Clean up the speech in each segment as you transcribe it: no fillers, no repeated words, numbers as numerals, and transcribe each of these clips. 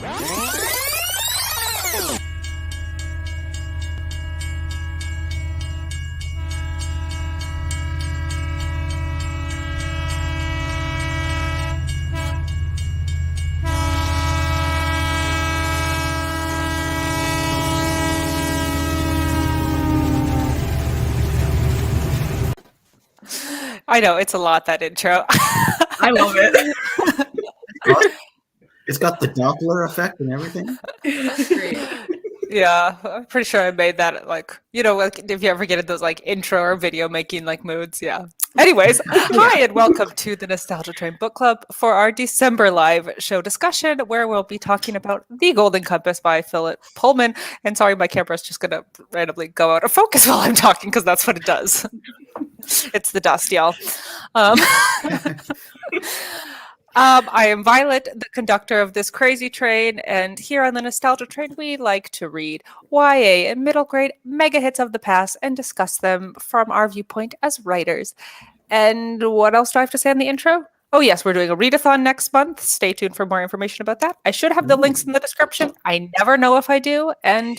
I know, it's a lot, that intro. I love it. It's got the Doppler effect and everything. It's great. Yeah, I'm pretty sure I made that, like, if you ever get in those, like, intro or video making, like, moods, yeah. Anyways, hi and welcome to the Nostalgia Train Book Club for our December live show discussion, where we'll be talking about The Golden Compass by Philip Pullman. And sorry, my camera's just going to randomly go out of focus while I'm talking, because that's what it does. It's the dust, y'all. I am Violet, the conductor of this crazy train, and here on the Nostalgia Train, we like to read YA and middle grade mega hits of the past and discuss them from our viewpoint as writers. And what else do I have to say on the intro? Oh yes, we're doing a readathon next month. Stay tuned for more information about that. I should have the links in the description. I never know if I do. And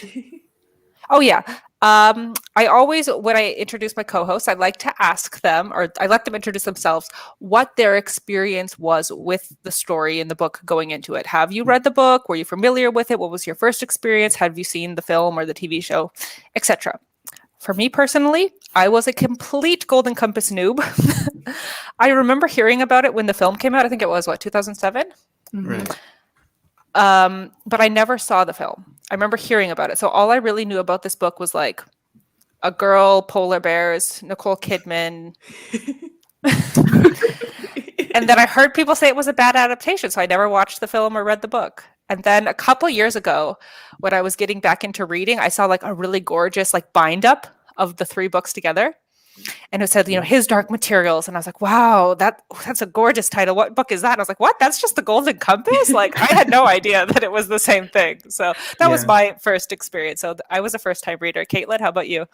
oh yeah, I always, when I introduce my co-hosts, I like to ask them, or I let them introduce themselves, what their experience was with the story in the book going into it. Have you read the book? Were you familiar with it? What was your first experience? Have you seen the film or the TV show, etc.? For me personally, I was a complete Golden Compass noob. I remember hearing about it when the film came out. I think it was, 2007? Right. But I never saw the film. I remember hearing about it. So all I really knew about this book was like a girl, polar bears, Nicole Kidman. And then I heard people say it was a bad adaptation. So I never watched the film or read the book. And then a couple years ago, when I was getting back into reading, I saw like a really gorgeous like bind up of the 3 books together. And it said, His Dark Materials. And I was like, wow, that's a gorgeous title. What book is that? And I was like, what? That's just the Golden Compass? Like, I had no idea that it was the same thing. So that was my first experience. So I was a first-time reader. Caitlin, how about you?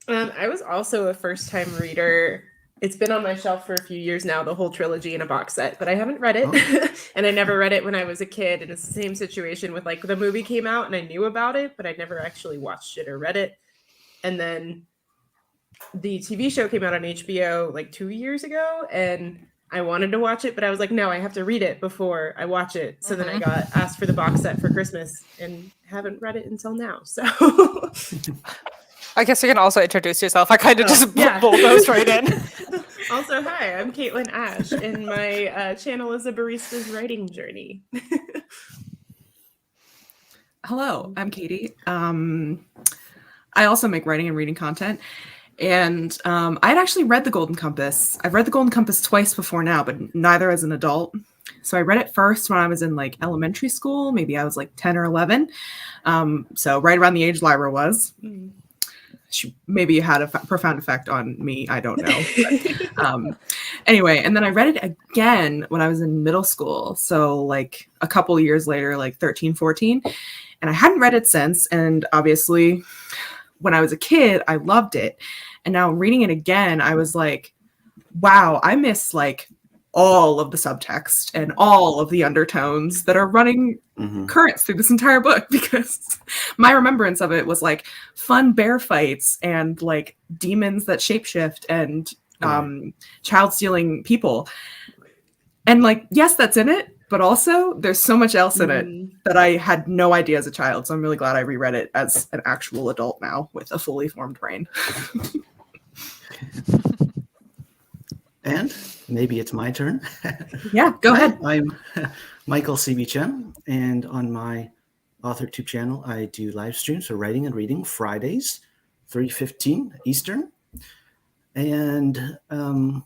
I was also a first-time reader. It's been on my shelf for a few years now, the whole trilogy in a box set, but I haven't read it. Oh. And I never read it when I was a kid. And it's the same situation with like the movie came out and I knew about it, but I never actually watched it or read it. And then the TV show came out on HBO like 2 years ago and I wanted to watch it, but I was like, no, I have to read it before I watch it. So then I got asked for the box set for Christmas and haven't read it until now. So I guess you can also introduce yourself. I kind of just bulldozed right in. Also, hi, I'm Caitlin Ash and my channel is A Barista's Writing Journey. Hello, I'm Katie. I also make writing and reading content. And I'd actually read The Golden Compass. I've read The Golden Compass twice before now, but neither as an adult. So I read it first when I was in like elementary school. Maybe I was like 10 or 11. So right around the age Lyra was. She maybe had a profound effect on me. I don't know. But, anyway, and then I read it again when I was in middle school. So like a couple years later, like 13, 14. And I hadn't read it since. And obviously, when I was a kid, I loved it. And now reading it again, I was like, wow, I miss like all of the subtext and all of the undertones that are running currents through this entire book, because my remembrance of it was like fun bear fights and like demons that shapeshift and child stealing people. And like, yes, that's in it, but also there's so much else in it that I had no idea as a child. So I'm really glad I reread it as an actual adult now with a fully formed brain. And maybe it's my turn. Yeah, go ahead. I'm Michael C.B. Chen, and on my AuthorTube channel, I do live streams for writing and reading Fridays, 3:15 Eastern. And I'm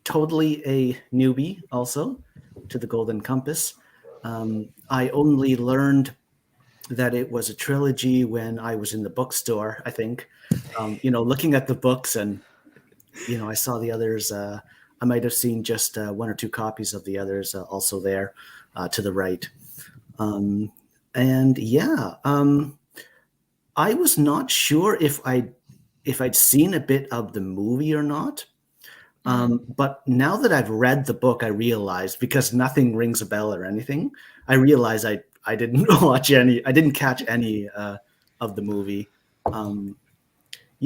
totally a newbie also to the Golden Compass. I only learned that it was a trilogy when I was in the bookstore, I think, looking at the books and, I saw the others. I might have seen just 1 or 2 copies of the others also there to the right. I was not sure if I'd seen a bit of the movie or not. But now that I've read the book, I realized, because nothing rings a bell or anything, I realized I didn't I didn't catch any of the movie.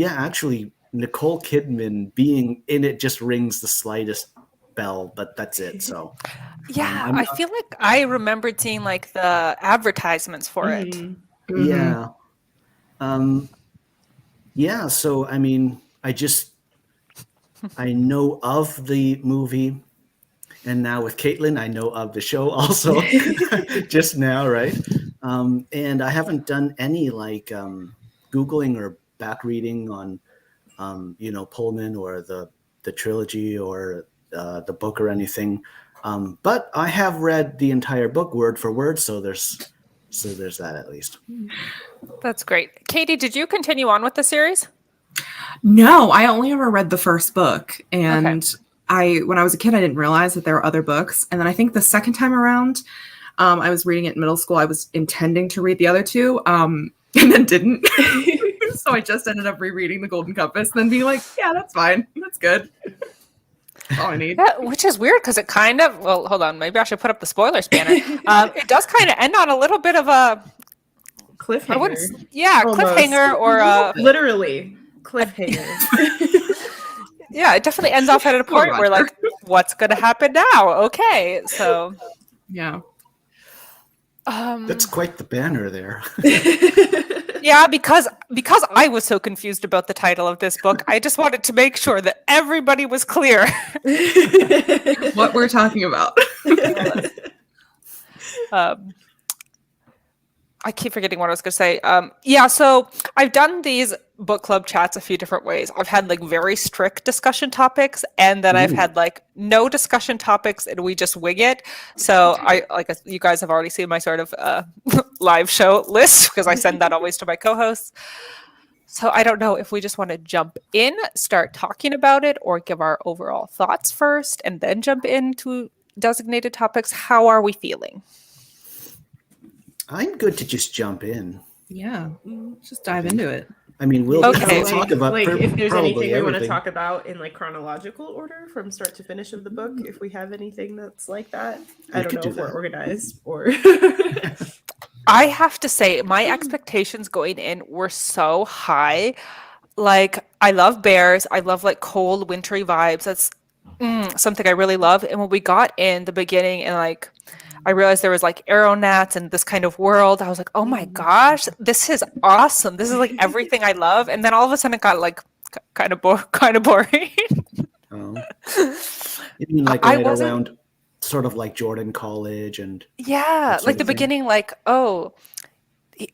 Actually, Nicole Kidman being in it just rings the slightest bell, but that's it. So Yeah, I'm I not, feel like I remembered seeing like the advertisements for it. Mhm. yeah. So I mean, I know of the movie, and now with Caitlin, I know of the show also just now, right? And I haven't done any like Googling or back reading on Pullman or the trilogy or the book or anything. But I have read the entire book word for word, so there's that at least. That's great. Katie, did you continue on with the series? No, I only ever read the first book, Okay. and when I was a kid, I didn't realize that there were other books. And then I think the second time around, I was reading it in middle school. I was intending to read the other two, and then didn't. So I just ended up rereading The Golden Compass, and then being like, yeah, that's fine. That's good. That's all I need. Yeah, which is weird because it kind of, well, hold on, maybe I should put up the spoiler spanner. It does kind of end on a little bit of a Cliffhanger. cliffhanger or literally cliffhanger. yeah, it definitely ends off at a point where like, what's going to happen now? Okay, so yeah. That's quite the banner there. Yeah, because I was so confused about the title of this book, I just wanted to make sure that everybody was clear what we're talking about. I keep forgetting what I was going to say. So I've done these book club chats a few different ways. I've had like very strict discussion topics, and then I've had like no discussion topics, and we just wing it. So you guys have already seen my sort of live show list because I send that always to my co-hosts. So I don't know if we just want to jump in, start talking about it, or give our overall thoughts first, and then jump into designated topics. How are we feeling? I'm good to just jump in. Yeah, just dive into it. I mean, we'll talk about like if there's anything we want to everything. talk about in like chronological order from start to finish of the book. If we have anything that's like that, I don't know if we're organized or. I have to say, my expectations going in were so high. Like, I love bears. I love like cold, wintry vibes. That's something I really love. And when we got in the beginning and like I realized there was like aeronauts and this kind of world, I was like, oh my gosh, this is awesome. This is like everything I love. And then all of a sudden it got like kind of boring. Oh. You mean like right around sort of like Jordan College and like the beginning, like, oh,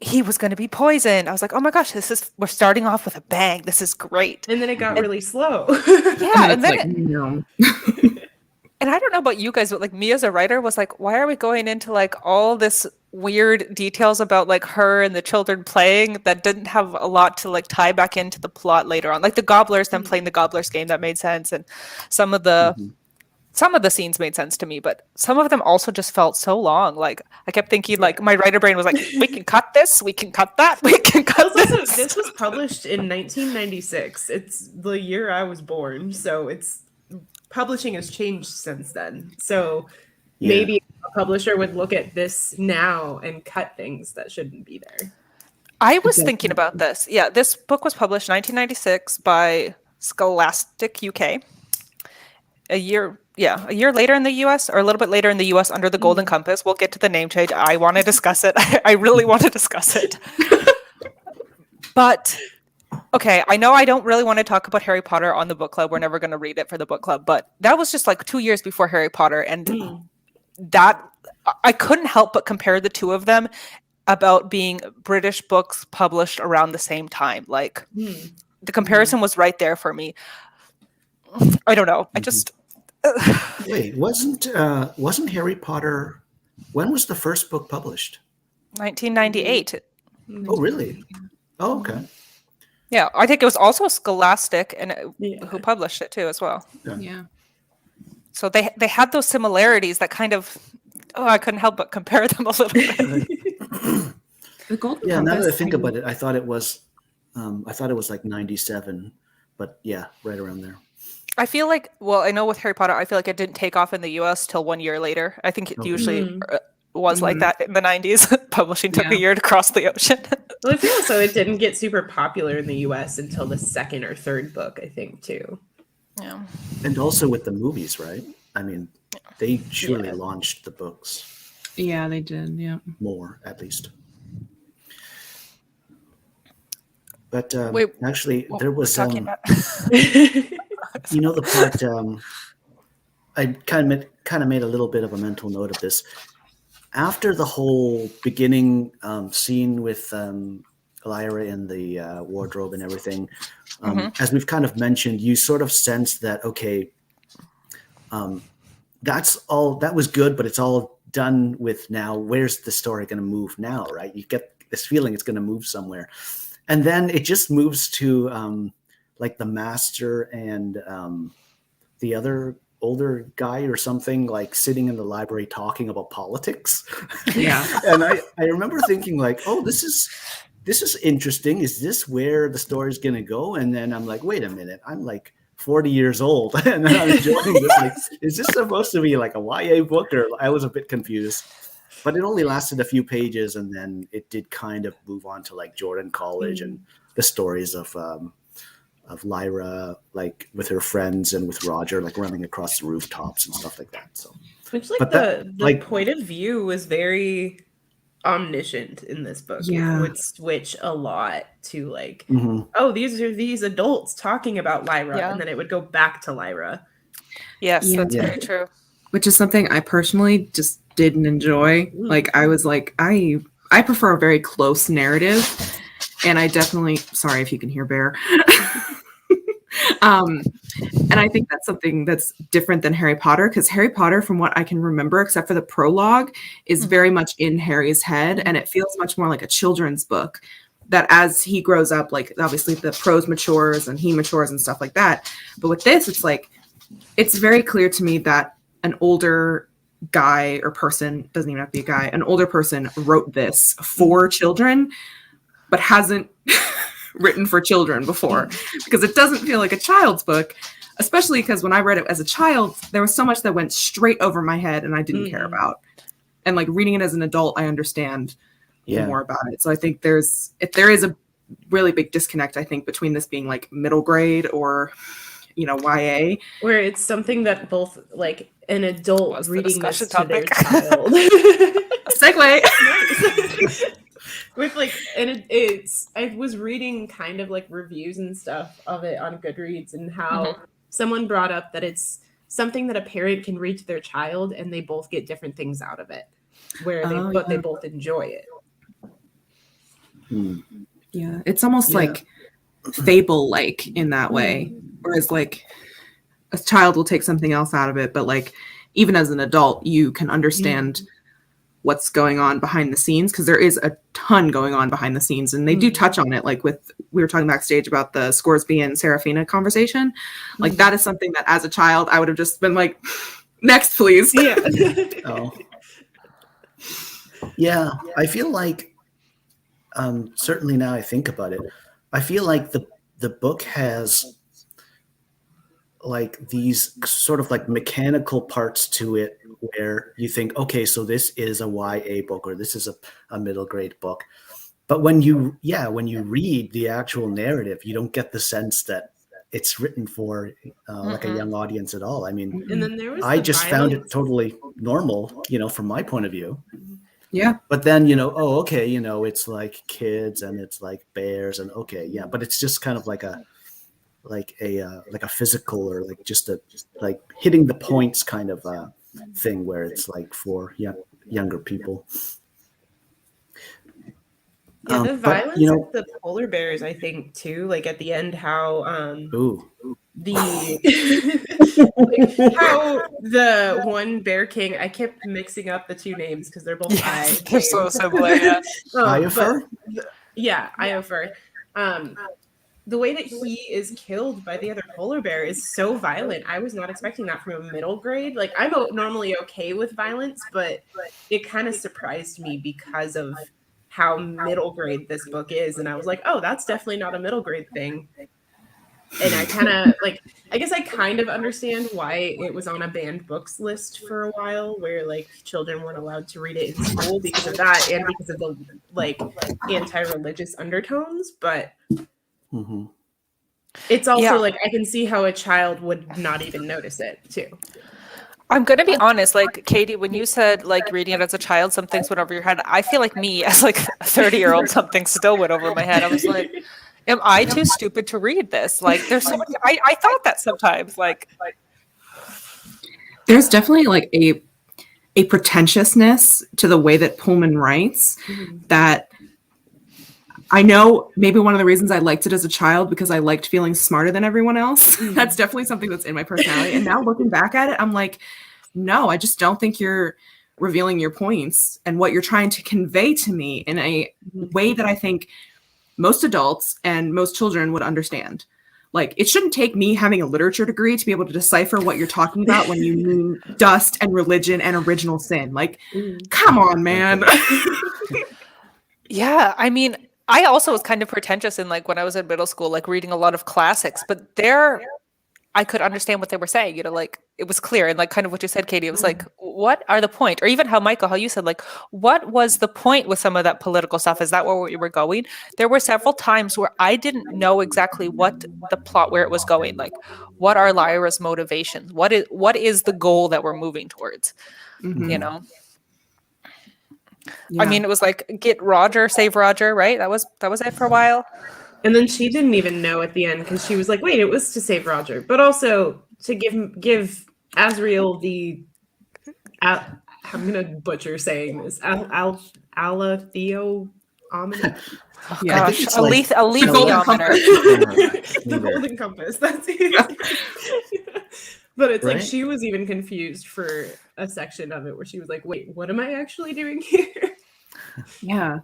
he was going to be poisoned. I was like, oh my gosh, we're starting off with a bang. This is great. And then it got really slow. Yeah. And then and I don't know about you guys, but like me as a writer was like, why are we going into like all this weird details about like her and the children playing that didn't have a lot to like tie back into the plot later on? Like the gobblers, them playing the gobblers game, that made sense. And some of the scenes made sense to me, but some of them also just felt so long. Like I kept thinking like my writer brain was like, we can cut this, we can cut that, we can cut this. This was published in 1996. It's the year I was born. So publishing has changed since then. So maybe a publisher would look at this now and cut things that shouldn't be there. I was thinking about this. Yeah, this book was published 1996 by Scholastic UK. A year later in the US, or a little bit later in the US under the Golden Compass. We'll get to the name change. I want to discuss it. I really want to discuss it. But okay, I know I don't really want to talk about Harry Potter on the book club. We're never going to read it for the book club, but that was just like 2 years before Harry Potter. And that I couldn't help but compare the two of them about being British books published around the same time. Like the comparison was right there for me. I don't know. I just wait. Wasn't Harry Potter? When was the first book published? 1998. Oh, really? Oh, okay. Yeah, I think it was also Scholastic and who published it too as well. Yeah. So they had those similarities that kind of I couldn't help but compare them a little bit. The Golden Compass. Now that I think thing. about it, I thought it was like 97, but yeah, right around there. I feel like, well, I know with Harry Potter, I feel like it didn't take off in the US till 1 year later. I think it Okay. usually was like Mhm. that in the 90s. Publishing took Yeah. a year to cross the ocean. Well, I feel also it didn't get super popular in the US until the second or third book, I think, too. Yeah. And also with the movies, right? I mean, they surely Yeah. launched the books Yeah, they did. Yeah. more, at least. But Wait, actually, what there were we was, talking about? you know, the part I kind of made a little bit of a mental note of this. After the whole beginning scene with Lyra in the wardrobe and everything, as we've kind of mentioned, you sort of sense that, okay, that's all, that was good, but it's all done with now. Where's the story going to move now, right? You get this feeling it's going to move somewhere. And then it just moves to like the master and the other older guy or something, like sitting in the library talking about politics. Yeah. And I remember thinking like, oh, this is interesting. Is this where the story's going to go? And then I'm like, wait a minute. I'm like 40 years old. And then I'm joining this. Like, is this supposed to be like a YA book? Or I was a bit confused. But it only lasted a few pages, and then it did kind of move on to like Jordan College and the stories of Lyra, like with her friends and with Roger, like running across the rooftops and stuff like that. So, Which, like, but the like, point of view was very omniscient in this book. Yeah. It would switch a lot to like, mhm. oh, these are these adults talking about Lyra, Yeah. and then it would go back to Lyra. Yes, Yeah. that's very true. Which is something I personally just didn't enjoy. Like I was like, I prefer a very close narrative, and I definitely, sorry if you can hear Bear. And I think that's something that's different than Harry Potter, because Harry Potter, from what I can remember, except for the prologue, is very much in Harry's head, and it feels much more like a children's book. That as he grows up, like obviously the prose matures and he matures and stuff like that. But with this, it's like, it's very clear to me that an older guy or person, doesn't even have to be a guy, an older person wrote this for children, but hasn't written for children before, because it doesn't feel like a child's book, especially because when I read it as a child, there was so much that went straight over my head and I didn't care about. And like reading it as an adult, I understand more about it. So I think there is a really big disconnect, I think, between this being like middle grade or, you know, YA, where it's something that both like an adult Was the reading this discussion to their topic. child. segue. With like, and I was reading kind of like reviews and stuff of it on Goodreads, and how someone brought up that it's something that a parent can read to their child and they both get different things out of it, where they both enjoy it. Yeah, it's almost like fable-like in that way, whereas like a child will take something else out of it, but like even as an adult, you can understand what's going on behind the scenes, because there is a ton going on behind the scenes, and they do touch on it. Like we were talking backstage about the Scoresby and Serafina conversation. Like that is something that as a child I would have just been like, next please. Yeah, I feel like certainly now I think about it, I feel like the book has like these sort of like mechanical parts to it where you think, okay, so this is a YA book or this is a middle grade book. But when you read the actual narrative, you don't get the sense that it's written for like a young audience at all. I mean, And then there was I the just found violence. it totally normal, you know, from my point of view. Yeah. But then, you know, oh, okay, you know, it's like kids and it's like bears and okay, yeah, but it's just kind of like a physical or like just like hitting the points kind of thing where it's like for younger people. Yeah, the but, violence you know, of the polar bears, I think, too. Like at the end, how like, how the one bear king, I kept mixing up the two names because they're both They're so similar. Yeah. Iofur? Iofur. The way that he is killed by the other polar bear is so violent. I was not expecting that from a middle grade. Like, I'm normally okay with violence, but it kind of surprised me because of how middle grade this book is. And I was like, oh, that's definitely not a middle grade thing. And I kind of like, I guess I kind of understand why it was on a banned books list for a while, where like children weren't allowed to read it in school because of that and because of the like anti-religious undertones. But Mm-hmm. it's also Yeah. like I can see how a child would not even notice it too. I'm gonna be honest, like Katie, when you said like reading it as a child, some things went over your head. I feel like me as like a 30-year-old, something still went over my head. I was like, am I too stupid to read this? Like there's so much I thought that sometimes. Like There's definitely like a pretentiousness to the way that Pullman writes that I know maybe one of the reasons I liked it as a child because I liked feeling smarter than everyone else. That's definitely something that's in my personality. And now looking back at it, I'm like, no, I just don't think you're revealing your points and what you're trying to convey to me in a way that I think most adults and most children would understand. Like, it shouldn't take me having a literature degree to be able to decipher what you're talking about when you mean dust and religion and original sin. Like, come on, man. yeah, I mean, I also was kind of pretentious in like when I was in middle school, like reading a lot of classics, but there I could understand what they were saying, like it was clear. And like kind of what you said, Katie, it was like, what are the point? Or even how Michael, how you said, like, what was the point with some of that political stuff? Is that where we were going? There were several times where I didn't know exactly what the plot, where it was going. Like, what are Lyra's motivations? What is the goal that we're moving towards? You know? Yeah. I mean, it was like get Roger, save Roger, right? That was it for a while. And then she didn't even know at the end because she was like, "Wait, it was to save Roger," but also to give Asriel the. I'm gonna butcher saying this. Alatheo Omni. Oh, Yeah, I gosh, it's like- Alethiometer. The golden compass. That's it. But it's like Right? she was even confused for a section of it where she was like, "Wait, what am I actually doing here?" Yeah.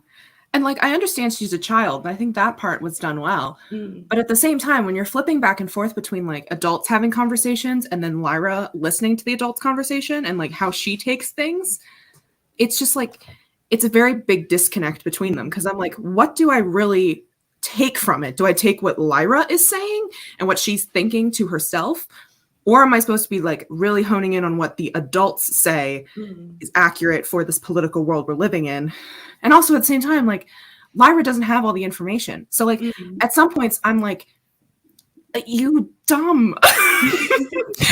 And like, I understand she's a child, and I think that part was done well. But at the same time, when you're flipping back and forth between like adults having conversations and then Lyra listening to the adults' conversation and like how she takes things, it's just like, it's a very big disconnect between them. Cause I'm like, what do I really take from it? Do I take what Lyra is saying and what she's thinking to herself? Or am I supposed to be like really honing in on what the adults say is accurate for this political world we're living in? And also at the same time, like Lyra doesn't have all the information. So like at some points I'm like, you dumb.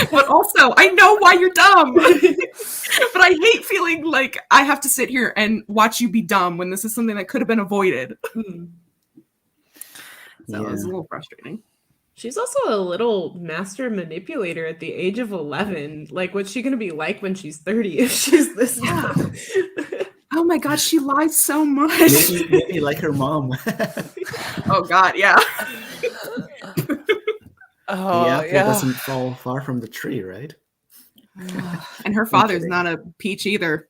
But also I know why you're dumb. But I hate feeling like I have to sit here and watch you be dumb when this is something that could have been avoided. So it was a little frustrating. She's also a little master manipulator at the age of 11. Like, what's she going to be like when she's 30 if she's this young? Oh my God, she lies so much. Maybe like her mom. Oh God, yeah. Oh, The apple yeah. doesn't fall far from the tree, right? And her father's not a peach either.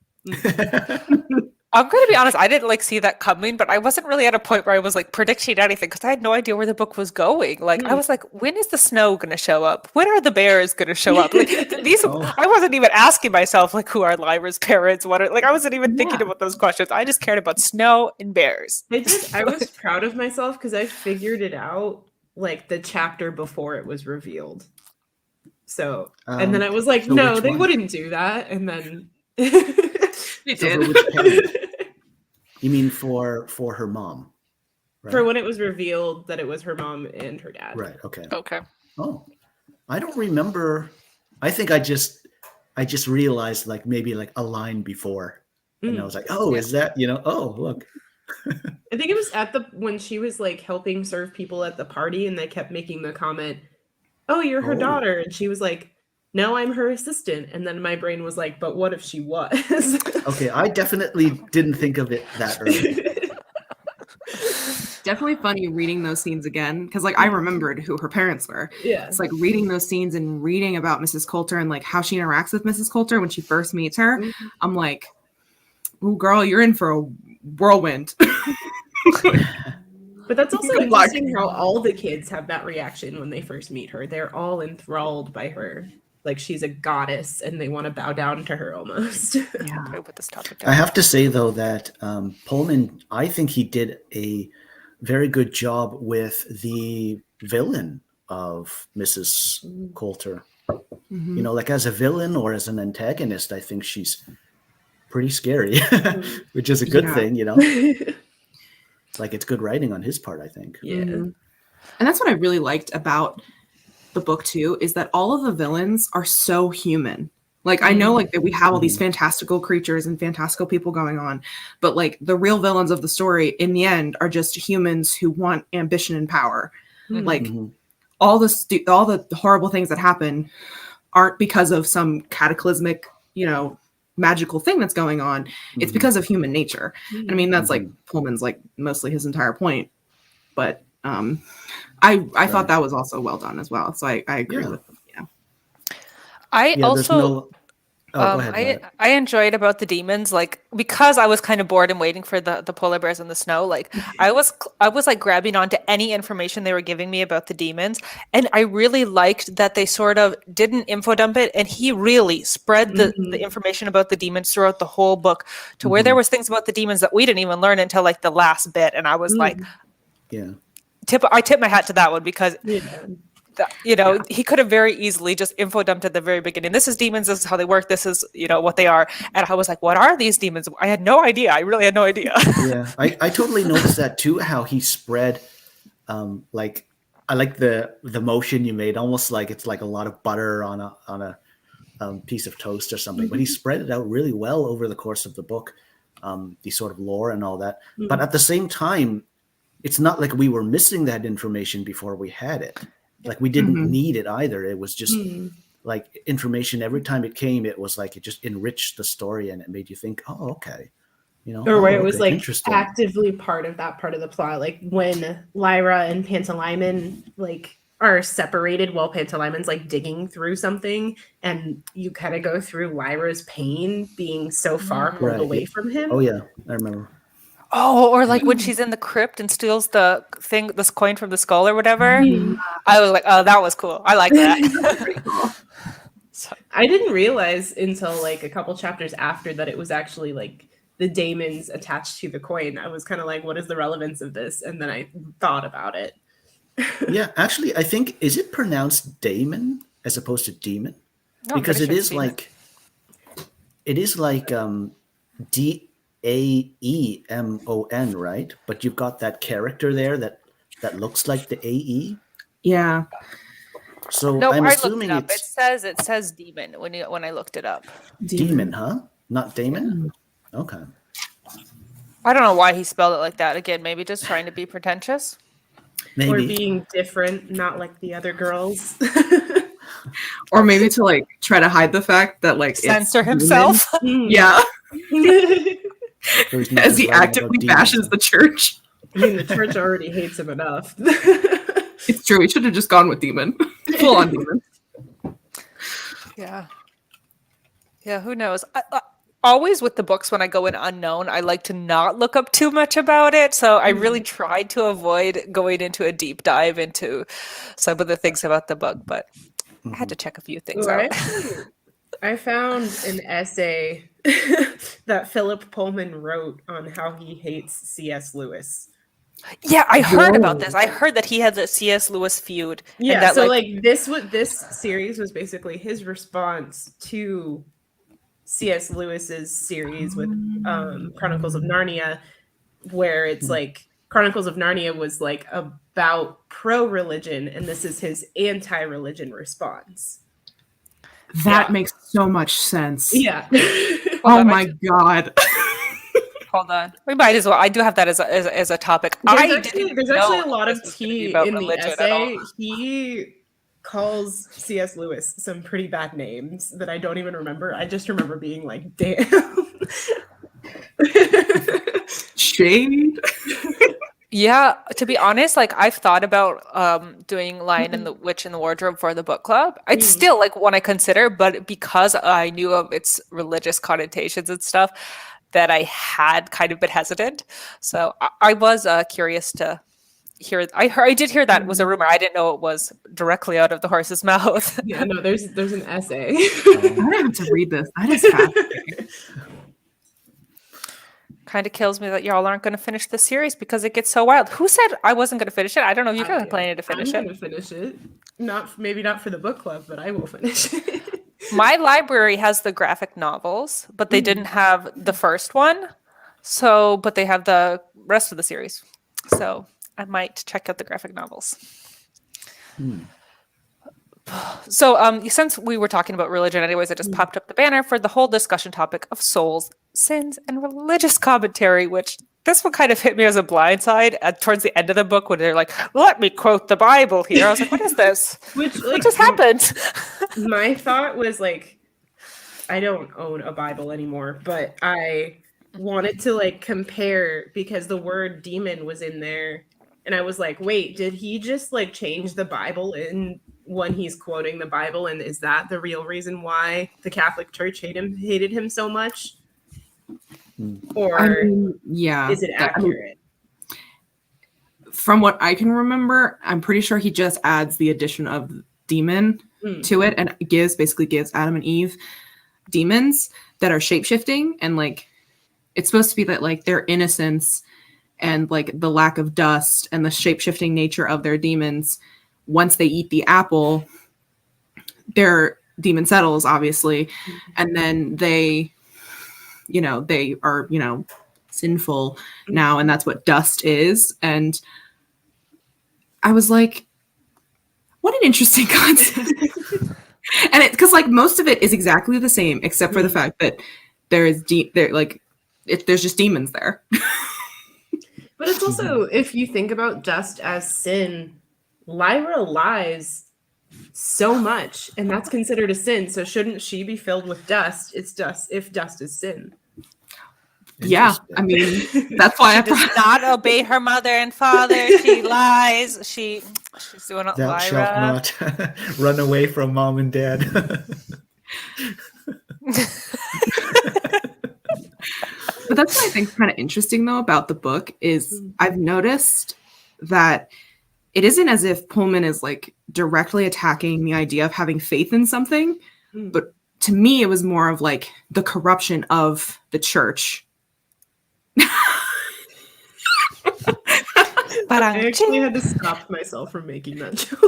I'm going to be honest, I didn't like see that coming, but I wasn't really at a point where I was like predicting anything because I had no idea where the book was going. Like I was like, when is the snow going to show up? When are the bears going to show up? Like these, I wasn't even asking myself like, who are Lyra's parents? What are, like I wasn't even thinking about those questions. I just cared about snow and bears. I was proud of myself because I figured it out like the chapter before it was revealed. So, and then I was like, so no, which they one? wouldn't do that. And then They So did. for which parent? You mean for her mom? Right? for when it was revealed that it was her mom and her dad. Right. Okay. Okay. Oh, I don't remember. I think I just realized like maybe like a line before, and I was like, oh, is that Oh, look. I think it was at when she was like helping serve people at the party and they kept making the comment, "Oh, you're her daughter." And she was like, "No, I'm her assistant." And then my brain was like, "But what if she was?" Okay, I definitely didn't think of it that early. Definitely funny reading those scenes again because like I remembered who her parents were. Yeah. It's like reading those scenes and reading about Mrs. Coulter and like how she interacts with Mrs. Coulter when she first meets her. I'm like, oh girl, you're in for a whirlwind. But that's also Good luck. interesting how all the kids have that reaction when they first meet her. They're all enthralled by her. Like she's a goddess and they want to bow down to her almost. I'm gonna put this topic down. I have to say though that Pullman, I think he did a very good job with the villain of Mrs. Coulter. Mhm. You know, like as a villain or as an antagonist, I think she's pretty scary, which is a good Yeah. thing, you know. Like it's good writing on his part, I think. Yeah. Mhm. And that's what I really liked about the book too, is that all of the villains are so human. Like I know like that we have all these fantastical creatures and fantastical people going on, but like the real villains of the story in the end are just humans who want ambition and power. Like all the horrible things that happen aren't because of some cataclysmic, you know, magical thing that's going on. It's because of human nature. And I mean that's like Pullman's like mostly his entire point. But I thought that was also well done as well. So I agree with them. Yeah. I Yeah, there's also no. Oh, go ahead. Violet. I enjoyed about the demons, like because I was kind of bored and waiting for the polar bears in the snow. Like I was like grabbing onto any information they were giving me about the demons, and I really liked that they sort of didn't info dump it, and he really spread the information about the demons throughout the whole book to where there was things about the demons that we didn't even learn until like the last bit, and I was like, Yeah. I tip my hat to that one because. You know, he could have very easily just info dumped at the very beginning. This is demons. This is how they work. This is, you know, what they are. And I was like, what are these demons? I had no idea. I really had no idea. Yeah, I totally noticed that too. How he spread, like I like the motion you made, almost like it's like a lot of butter on a piece of toast or something. But he spread it out really well over the course of the book, the sort of lore and all that. But at the same time, it's not like we were missing that information before we had it. Like we didn't need it either. It was just like information every time it came. It was like it just enriched the story and it made you think, oh, okay, you know, or where it was like interesting. actively part of that part of the plot, like when Lyra and Pantalaimon like are separated while Pantalaimon's like digging through something, and you kind of go through Lyra's pain being so far pulled away from him. Oh yeah, I remember. Oh, or like when she's in the crypt and steals this coin from the skull or whatever. I was like, oh, that was cool. I like that. Pretty cool. I didn't realize until like a couple chapters after that it was actually like the daemons attached to the coin. I was kind of like, what is the relevance of this? And then I thought about it. Yeah, actually, I think, is it pronounced daemon as opposed to demon? No, Because I'm it pretty is sure it's like DAEMON, right? But you've got that character there that looks like the AE. Yeah. So no, I'm I looked assuming it up. it's It says demon when I looked it up. demon, huh? Not Damon? Okay. I don't know why he spelled it like that. Again, maybe just trying to be pretentious. Maybe. Or being different, not like the other girls. Or maybe to like try to hide the fact that like Censor himself. Yeah. So he's not As just he writing actively about demons. bashes the church. I mean, the church already hates him enough. It's true. We should have just gone with demon. Full on demon. Yeah. Yeah, who knows? Always with the books, when I go in unknown, I like to not look up too much about it. So I really tried to avoid going into a deep dive into some of the things about the book, but I had to check a few things out. I found an essay that Philip Pullman wrote on how he hates C.S. Lewis. Yeah, I heard about this. I heard that he had the C.S. Lewis feud. Yeah, and that, so this series was basically his response to C.S. Lewis's series with Chronicles of Narnia, where it's like Chronicles of Narnia was like about pro-religion, and this is his anti-religion response. That makes so much sense. Yeah. Oh my god. Hold on. We might as well. I do have that as a topic. There's actually a lot of tea in the essay. He calls C.S. Lewis some pretty bad names that I don't even remember. I just remember being like, damn. Shade. Yeah, to be honest, like I've thought about doing Lion and the Witch in the Wardrobe for the book club. It's still like one I consider, but because I knew of its religious connotations and stuff, that I had kind of been hesitant. So I was curious to hear. I did hear that was a rumor. I didn't know it was directly out of the horse's mouth. Yeah, no, there's an essay. I have to read this. That is fascinating. Kind of kills me that y'all aren't going to finish the series because it gets so wild. Who said I wasn't going to finish it? I don't know if you're I- planning to finish I'm it. gonna finish it. Maybe not for the book club, but I will finish it. My library has the graphic novels, but they didn't have the first one. So, but they have the rest of the series. So I might check out the graphic novels. So, since we were talking about religion anyways, I just popped up the banner for the whole discussion topic of souls, sins, and religious commentary, which this one kind of hit me as a blindside towards the end of the book when they're like, let me quote the Bible here. I was like, what is this? Which What just happened? my thought was like, I don't own a Bible anymore, but I wanted to like compare because the word demon was in there. And I was like, wait, did he just like change the Bible in when he's quoting the Bible? And is that the real reason why the Catholic Church hated him so much? Or yeah. is it accurate? From what I can remember, I'm pretty sure he just adds the addition of demon to it and basically gives Adam and Eve demons that are shape-shifting, and like it's supposed to be that like their innocence and like the lack of dust and the shape-shifting nature of their demons, once they eat the apple, their demon settles, obviously, and then they are, sinful now, and that's what dust is. And I was like, what an interesting concept. And it, because like most of it is exactly the same, except for the fact that there's just demons there. But it's also, if you think about dust as sin, Lyra lies so much, and that's considered a sin. So shouldn't she be filled with dust? It's dust if dust is sin. Yeah, I mean, that's why I Does not obey her mother and father. She lies. She's doing it. Thou shalt not run away from mom and dad. But that's what I think is kind of interesting, though, about the book is I've noticed that it isn't as if Pullman is like directly attacking the idea of having faith in something, but to me, it was more of like the corruption of the church. But I actually had to stop myself from making that joke.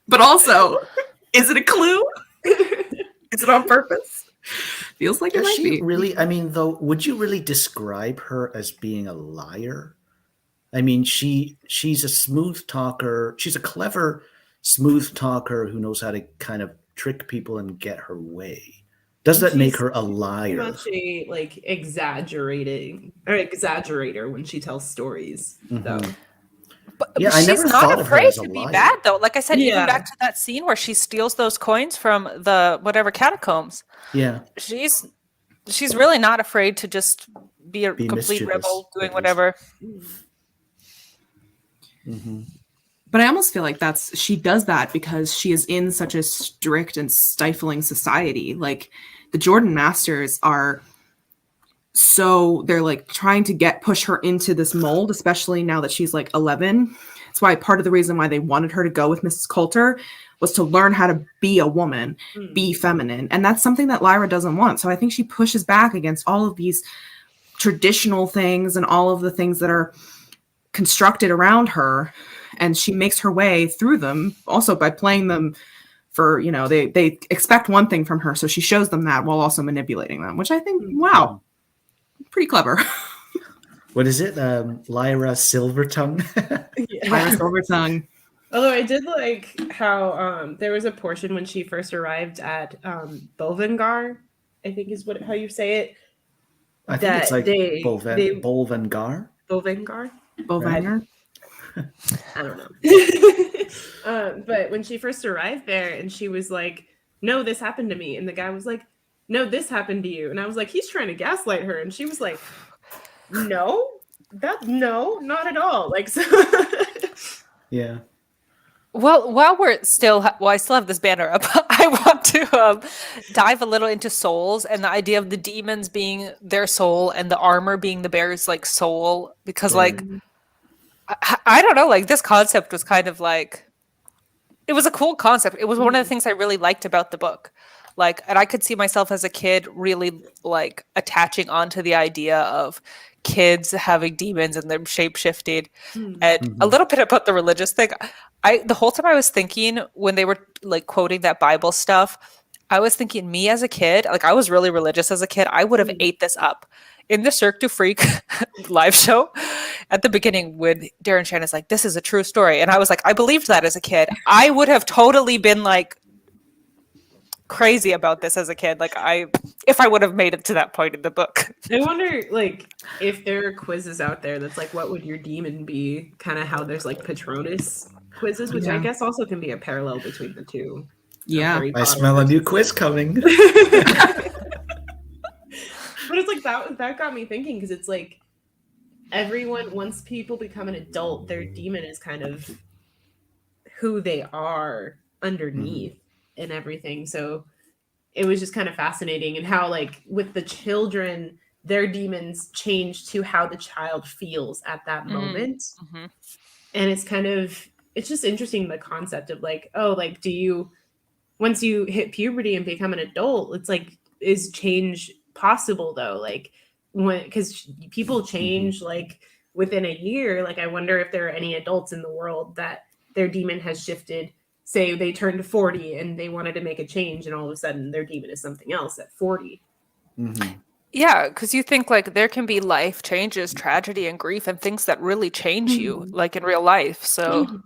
But also, is it a clue? Is it on purpose? Feels like it might be. Really? I mean, though, would you really describe her as being a liar? I mean, she's a smooth talker. She's a clever, smooth talker who knows how to kind of trick people and get her way. Does that make her a liar? Much a like exaggerator when she tells stories, though. But yeah, I she's never not thought of her afraid as a to be liar. bad, though. Like I said, even Yeah. back to that scene where she steals those coins from the whatever catacombs. Yeah. She's really not afraid to just be a complete mischievous, rebel doing at least. whatever. Mm-hmm. But I almost feel like she does that because she is in such a strict and stifling society. Like the Jordan Masters are they're like trying to push her into this mold, especially now that she's like 11. That's why part of the reason why they wanted her to go with Mrs. Coulter was to learn how to be a woman, be feminine. And that's something that Lyra doesn't want. So I think she pushes back against all of these traditional things and all of the things that are constructed around her. And she makes her way through them also by playing them for, they expect one thing from her. So she shows them that while also manipulating them, which I think, wow, pretty clever. What is it? Lyra Silvertongue? Lyra Silvertongue. Although I did like how there was a portion when she first arrived at Bolvangar, I think is how you say it. I think it's like Bolvangar. Bolvangar? Bolvangar. I don't know. But when she first arrived there and she was like, no, this happened to me. And the guy was like, no, this happened to you. And I was like, he's trying to gaslight her. And she was like, no, not at all. Like, so. Yeah. Well, I still have this banner up. I want to dive a little into souls and the idea of the demons being their soul and the armor being the bear's like soul, because like I don't know, like this concept was kind of like, it was a cool concept. It was one of the things I really liked about the book. Like, and I could see myself as a kid really like attaching onto the idea of kids having demons and them shape shifting. And a little bit about the religious thing. The whole time I was thinking when they were like quoting that Bible stuff, I was thinking me as a kid, like I was really religious as a kid, I would have ate this up. In the Cirque du Freak live show, at the beginning when Darren Shan is like, this is a true story. And I was like, I believed that as a kid. I would have totally been like crazy about this as a kid. Like if I would have made it to that point in the book. I wonder, like, if there are quizzes out there that's like, what would your demon be? Kind of how there's like Patronus quizzes, which I guess also can be a parallel between the two. Yeah. I smell a new quiz coming. But it's like that got me thinking, because it's like everyone, once people become an adult, their demon is kind of who they are underneath and everything. So it was just kind of fascinating, and how like with the children, their demons change to how the child feels at that moment. And it's just interesting, the concept of like, oh, like once you hit puberty and become an adult, it's like, is change possible though? Like because people change like within a year. Like I wonder if there are any adults in the world that their demon has shifted. Say they turned 40 and they wanted to make a change, and all of a sudden their demon is something else at 40. Yeah, because you think like there can be life changes, tragedy and grief and things that really change you like in real life. So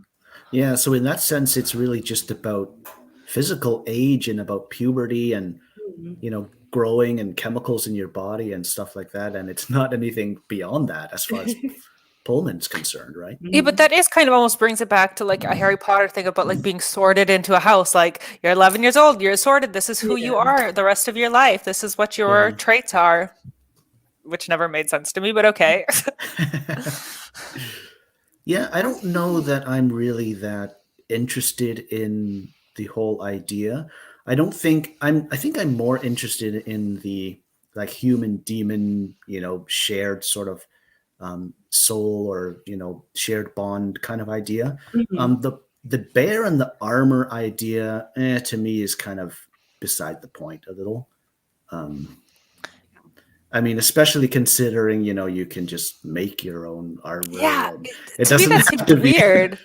yeah, so in that sense, it's really just about physical age and about puberty and growing and chemicals in your body and stuff like that. And it's not anything beyond that as far as Pullman's concerned, right? Yeah, but that is kind of almost brings it back to like a Harry Potter thing about like being sorted into a house. Like you're 11 years old, you're sorted. This is who you are the rest of your life. This is what your traits are, which never made sense to me, but okay. Yeah, I don't know that I'm really that interested in the whole idea. I think I'm more interested in the like human demon, shared sort of soul or shared bond kind of idea. The bear and the armor idea to me is kind of beside the point a little. I mean, especially considering you can just make your own armor. Yeah, it doesn't have to be weird.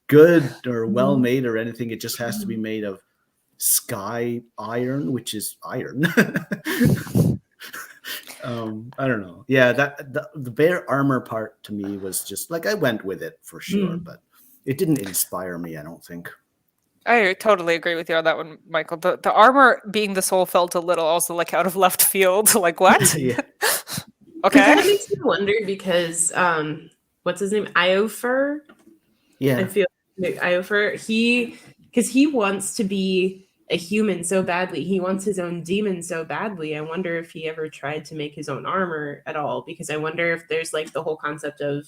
Good or well made or anything. It just has to be made of sky iron, which is iron. I don't know. Yeah, the bear armor part to me was just like, I went with it for sure, but it didn't inspire me, I don't think. I totally agree with you on that one, Michael. The armor being the soul felt a little also like out of left field. Like what? Yeah. Okay. That makes me wonder because what's his name? Iofer. Yeah. I feel like Iofer. Because he wants to be a human so badly. He wants his own demon so badly. I wonder if he ever tried to make his own armor at all, because I wonder if there's like the whole concept of,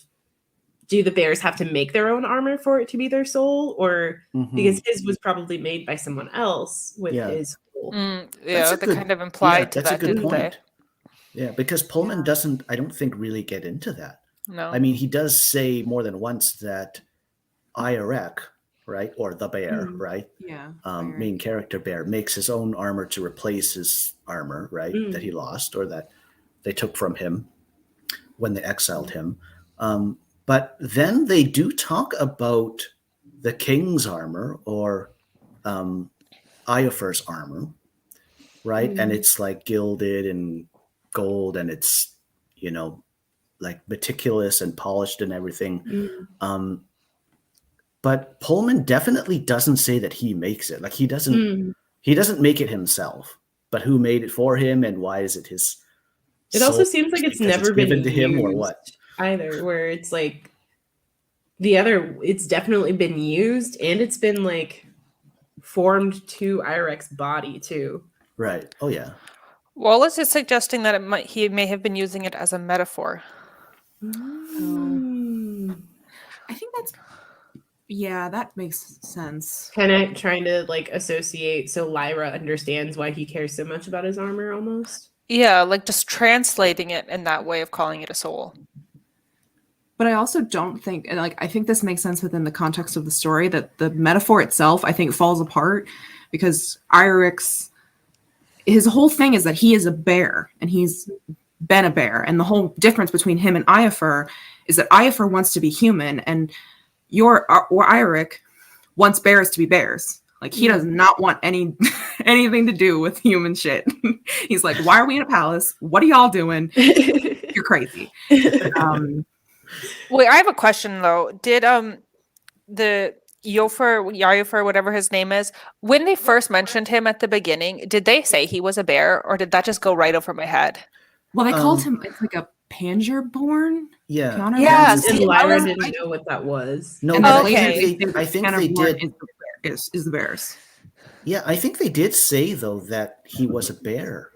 do the bears have to make their own armor for it to be their soul, or because his was probably made by someone else with his soul. Yeah, they kind of implied to that's that, a good didn't point. they? Yeah, because Pullman doesn't, I don't think, really get into that. No. I mean, he does say more than once that Irek, right, or the bear, right? Yeah. Main character bear makes his own armor to replace his armor, right, that he lost or that they took from him when they exiled him. But then they do talk about the king's armor or Iofer's armor, right? And it's like gilded and gold, and it's like meticulous and polished and everything. But Pullman definitely doesn't say that he makes it. Like he doesn't make it himself. But who made it for him, and why is it his? It also seems like it's never been given to him, used or what? Either. Where it's like it's definitely been used, and it's been like formed to Irek's body too. Right. Oh yeah. Wallace is suggesting that he may have been using it as a metaphor. I think that makes sense. Kind of trying to like associate so Lyra understands why he cares so much about his armor almost. Yeah, like just translating it in that way of calling it a soul. But I also don't think, and like I think this makes sense within the context of the story, that the metaphor itself, I think, falls apart because his whole thing is that he is a bear and he's been a bear. And the whole difference between him and Iafur is that Iafur wants to be human and Eirik wants bears to be bears. Like he does not want anything to do with human shit. He's like, why are we in a palace? What are y'all doing? You're crazy. Wait, I have a question though. Did the Iafur, whatever his name is, when they first mentioned him at the beginning, did they say he was a bear, or did that just go right over my head? Well, they called him, it's like a Panzerborn. Yeah. Yeah, And see, Lyra didn't know what that was. No, And but okay. I think they did. Is the bears. Yeah, I think they did say though that he was a bear.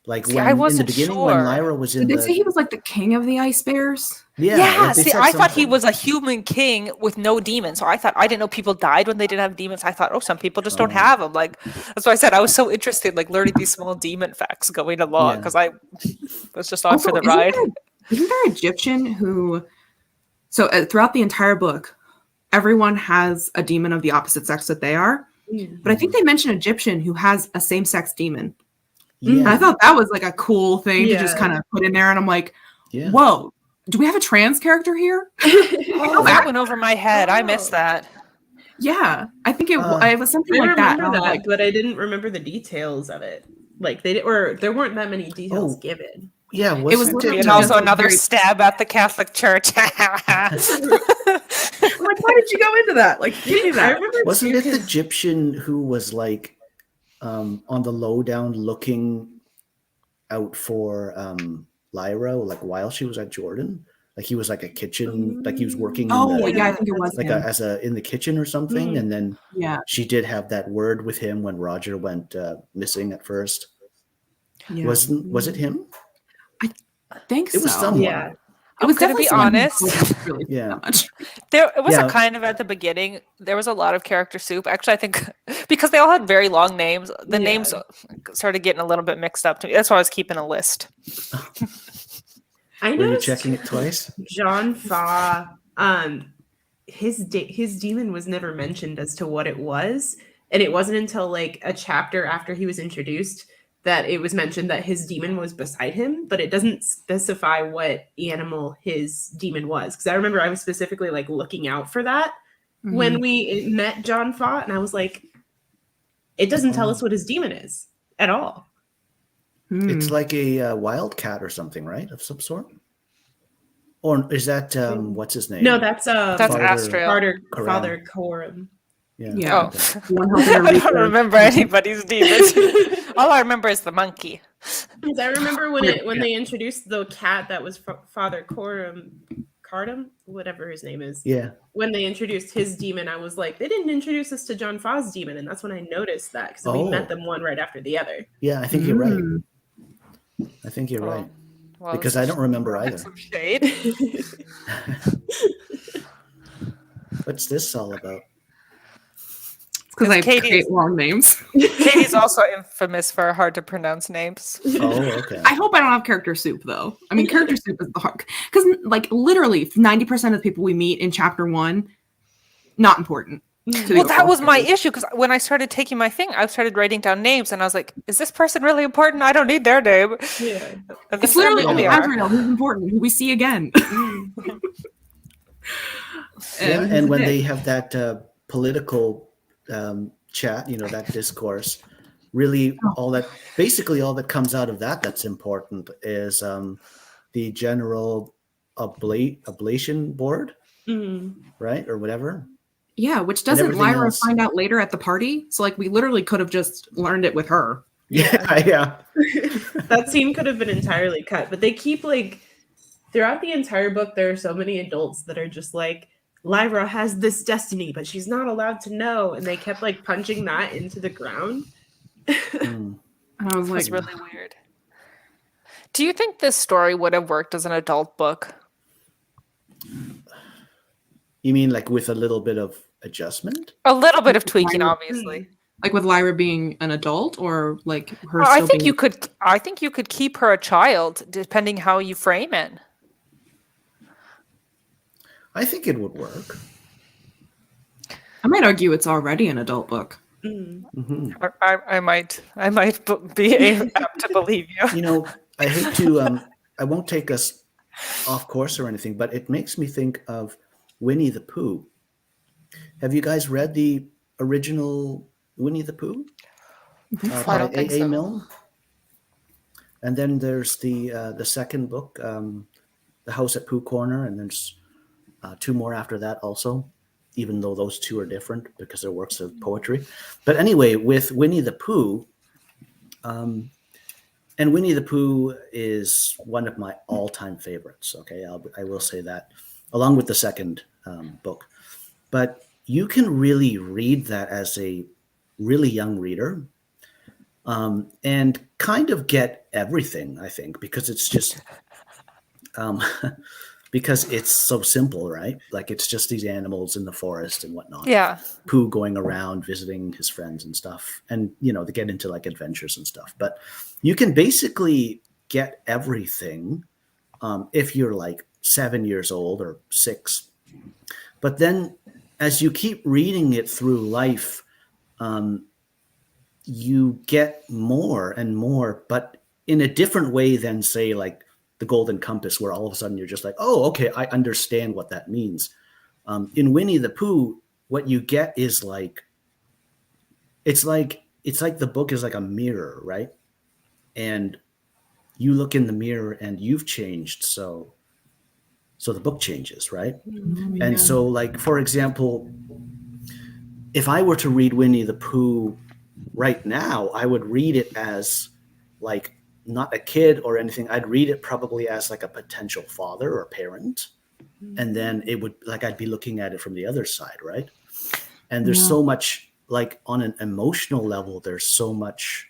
Like See, when I in the wasn't beginning when sure. Lyra was in Did they the say he was like the king of the ice bears? Yeah, like they see, said I thought he something. was a human king with no demons. So I didn't know people died when they didn't have demons. I thought, oh, some people just don't have them. Like, that's why I said I was so interested, like learning these small demon facts going along, Yeah. because I was just on Also, for the ride. Isn't there Egyptian who? So throughout the entire book, everyone has a demon of the opposite sex that they are. But I think they mention Egyptian who has a same-sex demon. Yeah. And I thought that was like a cool thing to just Yeah. kind of put in there. And I'm like, Yeah. whoa, do we have a trans character here? Oh, that went over my head. I missed that. Yeah, I think it was something I like that. remember And I was that, like, but I didn't remember the details of it. Like there weren't that many details Oh. given. Yeah, was wasn't literally it, And also just another very- stab at the Catholic Church. I'm like, why did you go into that? Like, give me I that. remember wasn't too, it the 'cause- Egyptian who was like on the lowdown looking out for Lyra like while she was at Jordan? Like he was like a kitchen, like he was working Oh, in the, yeah, I think it was like him. in the kitchen or something, and then Yeah, she did have that word with him when Roger went missing at first. yeah. Was it him? I think It was so. someone. Yeah. It was I'm gonna definitely be someone who honest. wasn't really Yeah. that much. It was Yeah. a kind of at the beginning. There was a lot of character soup. Actually, I think because they all had very long names, the Yeah. names started getting a little bit mixed up to me. That's why I was keeping a list. I Were you noticed checking it twice? John Fa, his demon was never mentioned as to what it was, and it wasn't until like a chapter after he was introduced that it was mentioned that his demon was beside him, but it doesn't specify what animal his demon was. Because I remember I was specifically like looking out for that when we met John Fa, and I was like, it doesn't tell us what his demon is at all. It's like a wildcat or something, right? Of some sort? Or is that, what's his name? No, that's Father Father Coram. Father Coram. Yeah. Oh, One helping her I don't research. remember anybody's demons. All I remember is the monkey. I remember when they introduced the cat that was Father Cardum, whatever his name is. Yeah. When they introduced his demon, I was like, they didn't introduce us to John Fa's demon, and that's when I noticed that because we met them one right after the other. Yeah, I think you're right. I think you're right. Well, Because I don't remember either. some shade. What's this all about? Because I Katie's- create long names. Katie's also infamous for hard to pronounce names. Oh, okay. I hope I don't have character soup though. I mean, character soup is the hard because like literally 90% of the people we meet in chapter 1, not important. to the Well, that overall was my story. issue because when I started taking my thing, I started writing down names, and I was like, "Is this person really important? I don't need their name." Yeah. And It's then literally suddenly only they are. Azrael who's important, who we see again. And when they have that political chat, that discourse, really basically all that comes out of that's important is the general ablation board, right? Or whatever. Yeah, which doesn't everything Lyra else. find out later at the party? So like we literally could have just learned it with her. Yeah. That scene could have been entirely cut, but they keep like throughout the entire book, there are so many adults that are just like, Lyra has this destiny, but she's not allowed to know. And they kept like punching that into the ground. Mm. And I was like, It's really weird. Do you think this story would have worked as an adult book? You mean like with a little bit of adjustment? A little bit of tweaking, obviously. like with Lyra being an adult or like her I still think being... you could. I think you could keep her a child, depending how you frame it. I think it would work. I might argue it's already an adult book. Mhm. I might be apt to believe you. You know, I hate to, I won't take us off course or anything, but it makes me think of Winnie the Pooh. Have you guys read the original Winnie the Pooh I by don't think A. so. Milne? And then there's the second book, The House at Pooh Corner, and there's two more after that also, even though those two are different because they're works of poetry. But anyway, with Winnie the Pooh, and Winnie the Pooh is one of my all-time favorites. Okay, I will say that, along with the second book. But you can really read that as a really young reader, and kind of get everything, I think, because it's just because it's so simple, right? Like it's just these animals in the forest and whatnot. Yeah. Pooh going around visiting his friends and stuff, and they get into like adventures and stuff. But you can basically get everything if you're like 7 years old or 6. But then as you keep reading it through life, you get more and more, but in a different way than, say, like the Golden Compass, where all of a sudden you're just like, oh, okay, I understand what that means. In Winnie the Pooh, what you get is like it's like the book is like a mirror, right? And you look in the mirror and you've changed, so the book changes, right? And so, like, for example, if I were to read Winnie the Pooh right now, I would read it as like not a kid or anything. I'd read it probably as like a potential father or parent. And then it would, like, I'd be looking at it from the other side, right? And there's so much, like, on an emotional level, there's so much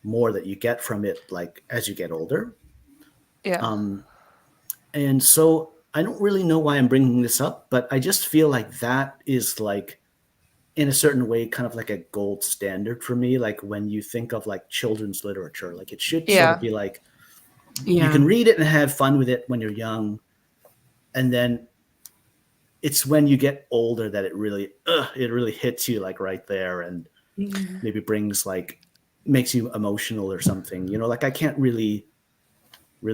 more that you get from it, like, as you get older. Yeah. And so I don't really know why I'm bringing this up, but I just feel like that is, like, in a certain way, kind of like a gold standard for me. Like when you think of like children's literature, like it should sort of be like, you can read it and have fun with it when you're young. And then it's when you get older that it really hits you like right there, and maybe makes you emotional or something. Like I can't really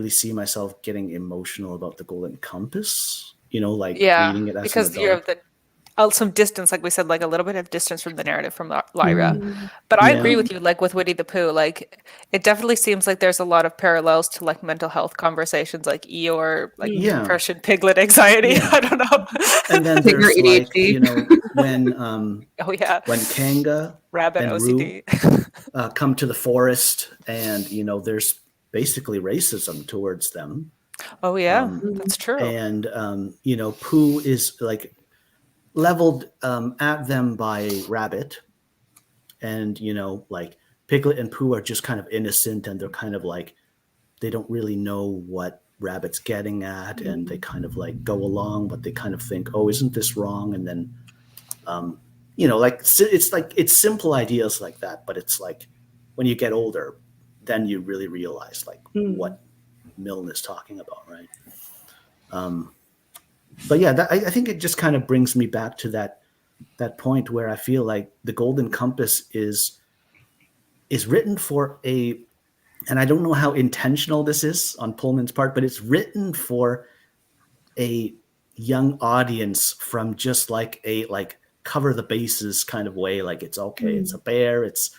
see myself getting emotional about the Golden Compass, reading it as because an you adult. have some distance, like we said, like a little bit of distance from the narrative from Lyra. But I agree with you, like with Winnie the Pooh, like it definitely seems like there's a lot of parallels to like mental health conversations, like Eeyore, like depression, Piglet anxiety. I don't know. And then there's like, when when Kanga Rabbit and OCD Roo come to the forest, and there's basically racism towards them. Oh yeah, that's true. And Pooh is like leveled at them by Rabbit, and like Piglet and Pooh are just kind of innocent, and they're kind of like, they don't really know what Rabbit's getting at, and they kind of like go along, but they kind of think, oh, isn't this wrong? And then like it's simple ideas like that, but it's like when you get older, then you really realize like what Milne is talking about, right? But yeah, I think it just kind of brings me back to that point where I feel like the Golden Compass is written for and I don't know how intentional this is on Pullman's part, but it's written for a young audience from just like a cover the bases kind of way. Like it's okay, it's a bear, it's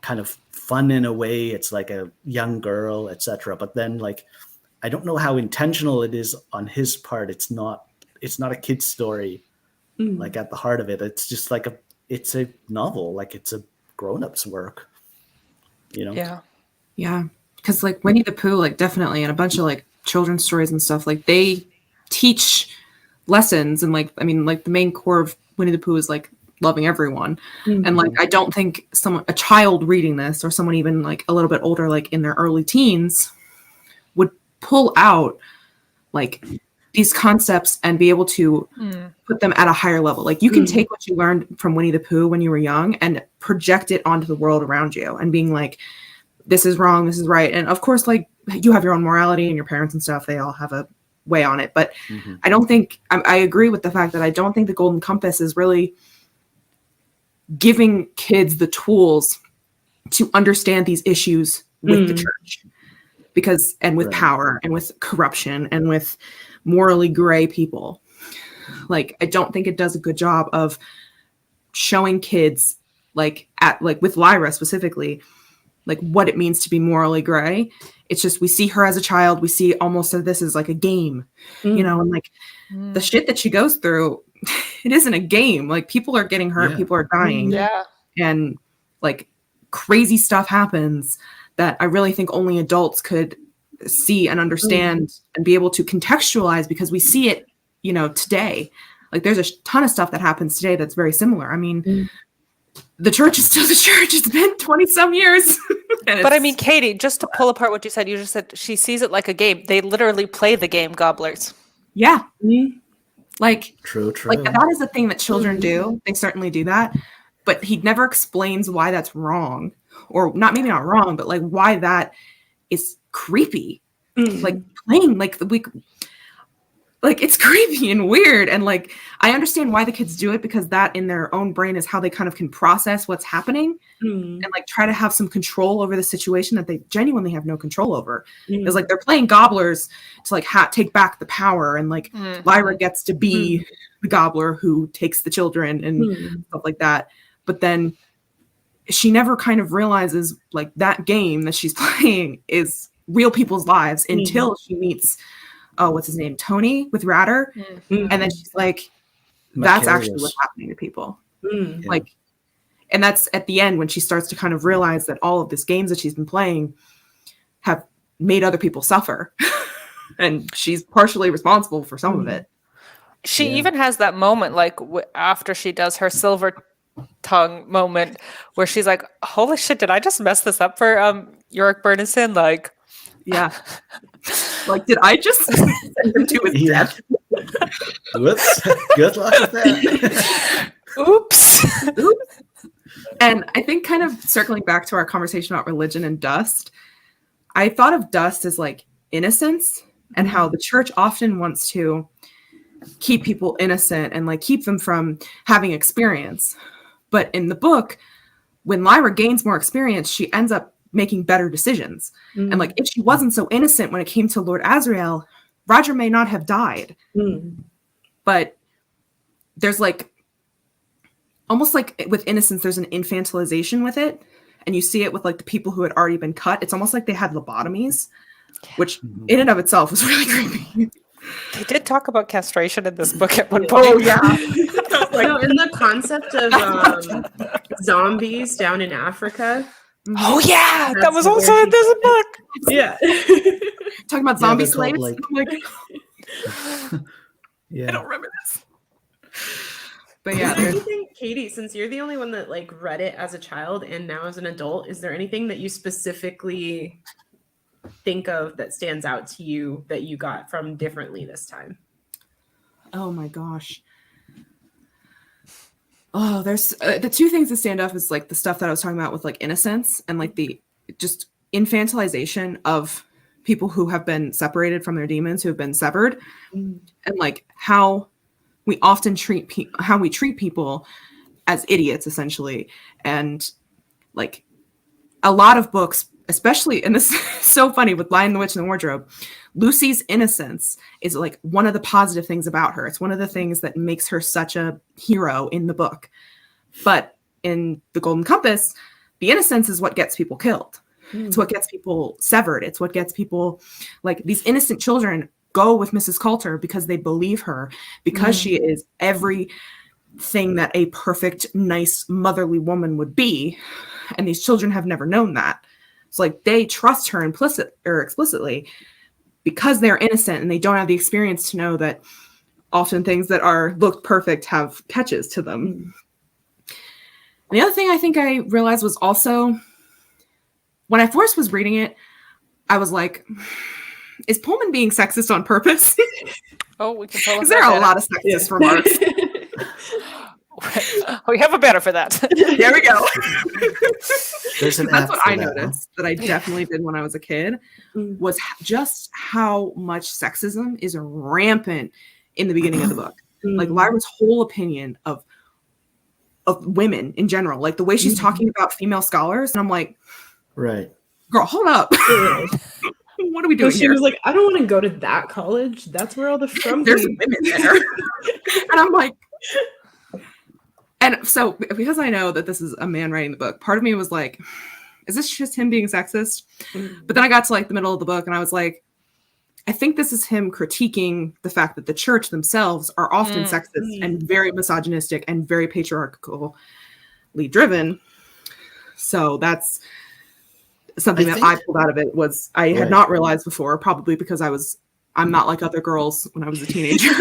kind of fun in a way, it's like a young girl, etc. But then like I don't know how intentional it is on his part. It's not a kid's story. Like at the heart of it, it's just like it's a novel, like it's a grown-up's work, Yeah, because like Winnie the Pooh, like definitely, and a bunch of like children's stories and stuff, like they teach lessons, and like I mean, like the main core of Winnie the Pooh is like loving everyone. And like I don't think a child reading this, or someone even like a little bit older, like in their early teens, would pull out like these concepts and be able to put them at a higher level. Like you can take what you learned from Winnie the Pooh when you were young and project it onto the world around you, and being like, this is wrong, this is right. And of course, like you have your own morality and your parents and stuff, they all have a way on it. But I don't think, I agree with the fact that I don't think the Golden Compass is really giving kids the tools to understand these issues with the church, and with power and with corruption and with morally gray people. Like, I don't think it does a good job of showing kids, like with Lyra specifically, like what it means to be morally gray. It's just, we see her as a child, we see almost of this as like a game, you know, and like the shit that she goes through, it isn't a game. Like, people are getting hurt, people are dying, and like crazy stuff happens that I really think only adults could see and understand and be able to contextualize, because we see it, you know, today. Like, there's a ton of stuff that happens today that's very similar. I mean, the church is still the church. It's been 20 some years. But I mean, Katie, just to pull apart what you just said she sees it like a game. They literally play the game Gobblers. Yeah. Like, True. Like, that is the thing that children do. They certainly do that. But he never explains why that's wrong. Or maybe not wrong, but like why that is creepy. Like, playing like it's creepy and weird. And like, I understand why the kids do it, because that in their own brain is how they kind of can process what's happening and like try to have some control over the situation that they genuinely have no control over. It's like they're playing Gobblers to like take back the power, and like Lyra gets to be the gobbler who takes the children and stuff like that. But then she never kind of realizes like that game that she's playing is real people's lives until she meets what's his name, Tony with Ratter, and then she's like, that's actually what's happening to people. Like, and that's at the end when she starts to kind of realize that all of these games that she's been playing have made other people suffer, and she's partially responsible for some of it. She even has that moment, like after she does her silver tongue moment, where she's like, holy shit, did I just mess this up for Yorick Bernison? Like, yeah. Like, did I just send him to his death? Whoops. Good luck with that. Oops. And I think, kind of circling back to our conversation about religion and dust, I thought of dust as like innocence, and how the church often wants to keep people innocent and like keep them from having experience. But in the book, when Lyra gains more experience, she ends up making better decisions. And like, if she wasn't so innocent when it came to Lord Azrael, Roger may not have died. But there's like, almost like with innocence, there's an infantilization with it. And you see it with like the people who had already been cut. It's almost like they had lobotomies, which in and of itself was really creepy. They did talk about castration in this book at one point. Oh yeah. No, and the concept of zombies down in Africa. Oh yeah, that was also in this book. Yeah. Talking about zombie they're called, slaves. like- I'm like, Yeah. I don't remember this. But yeah, Is there anything, Katie, since you're the only one that like read it as a child and now as an adult, is there anything that you specifically think of that stands out to you that you got from differently this time? oh my gosh. Oh, there's the two things that stand up is like the stuff that I was talking about with like innocence and like the just infantilization of people who have been separated from their demons, who have been severed, and like how we often treat people as idiots, essentially. And like a lot of books, especially, and this is so funny with Lion, the Witch, and the Wardrobe, Lucy's innocence is like one of the positive things about her. It's one of the things that makes her such a hero in the book. But in The Golden Compass, the innocence is what gets people killed. It's what gets people severed. It's what gets people, like, these innocent children go with Mrs. Coulter because they believe her, because she is everything that a perfect, nice, motherly woman would be. And these children have never known that. It's like they trust her explicitly because they're innocent and they don't have the experience to know that often things that are looked perfect have catches to them. And the other thing I think I realized was also, when I first was reading it, I was like, is Pullman being sexist on purpose? Oh, we can pull Because there are a lot of sexist remarks. We have a banner for that. There we go. There's an That's app what for I that, noticed that I definitely did when I was a kid, was just how much sexism is rampant in the beginning of the book. Like Lyra's whole opinion of of women in general. Like the way she's talking about female scholars, and I'm like, Right. girl, hold up. What are we doing she here? was like, I don't want to go to that college. That's where all the There's women there. And I'm like, and so because I know that this is a man writing the book, part of me was like, is this just him being sexist? But then I got to like the middle of the book and I was like, I think this is him critiquing the fact that the church themselves are often sexist and very misogynistic and very patriarchally driven. So that's something I pulled out of it. Was I had not realized before, probably because I'm not like other girls when I was a teenager.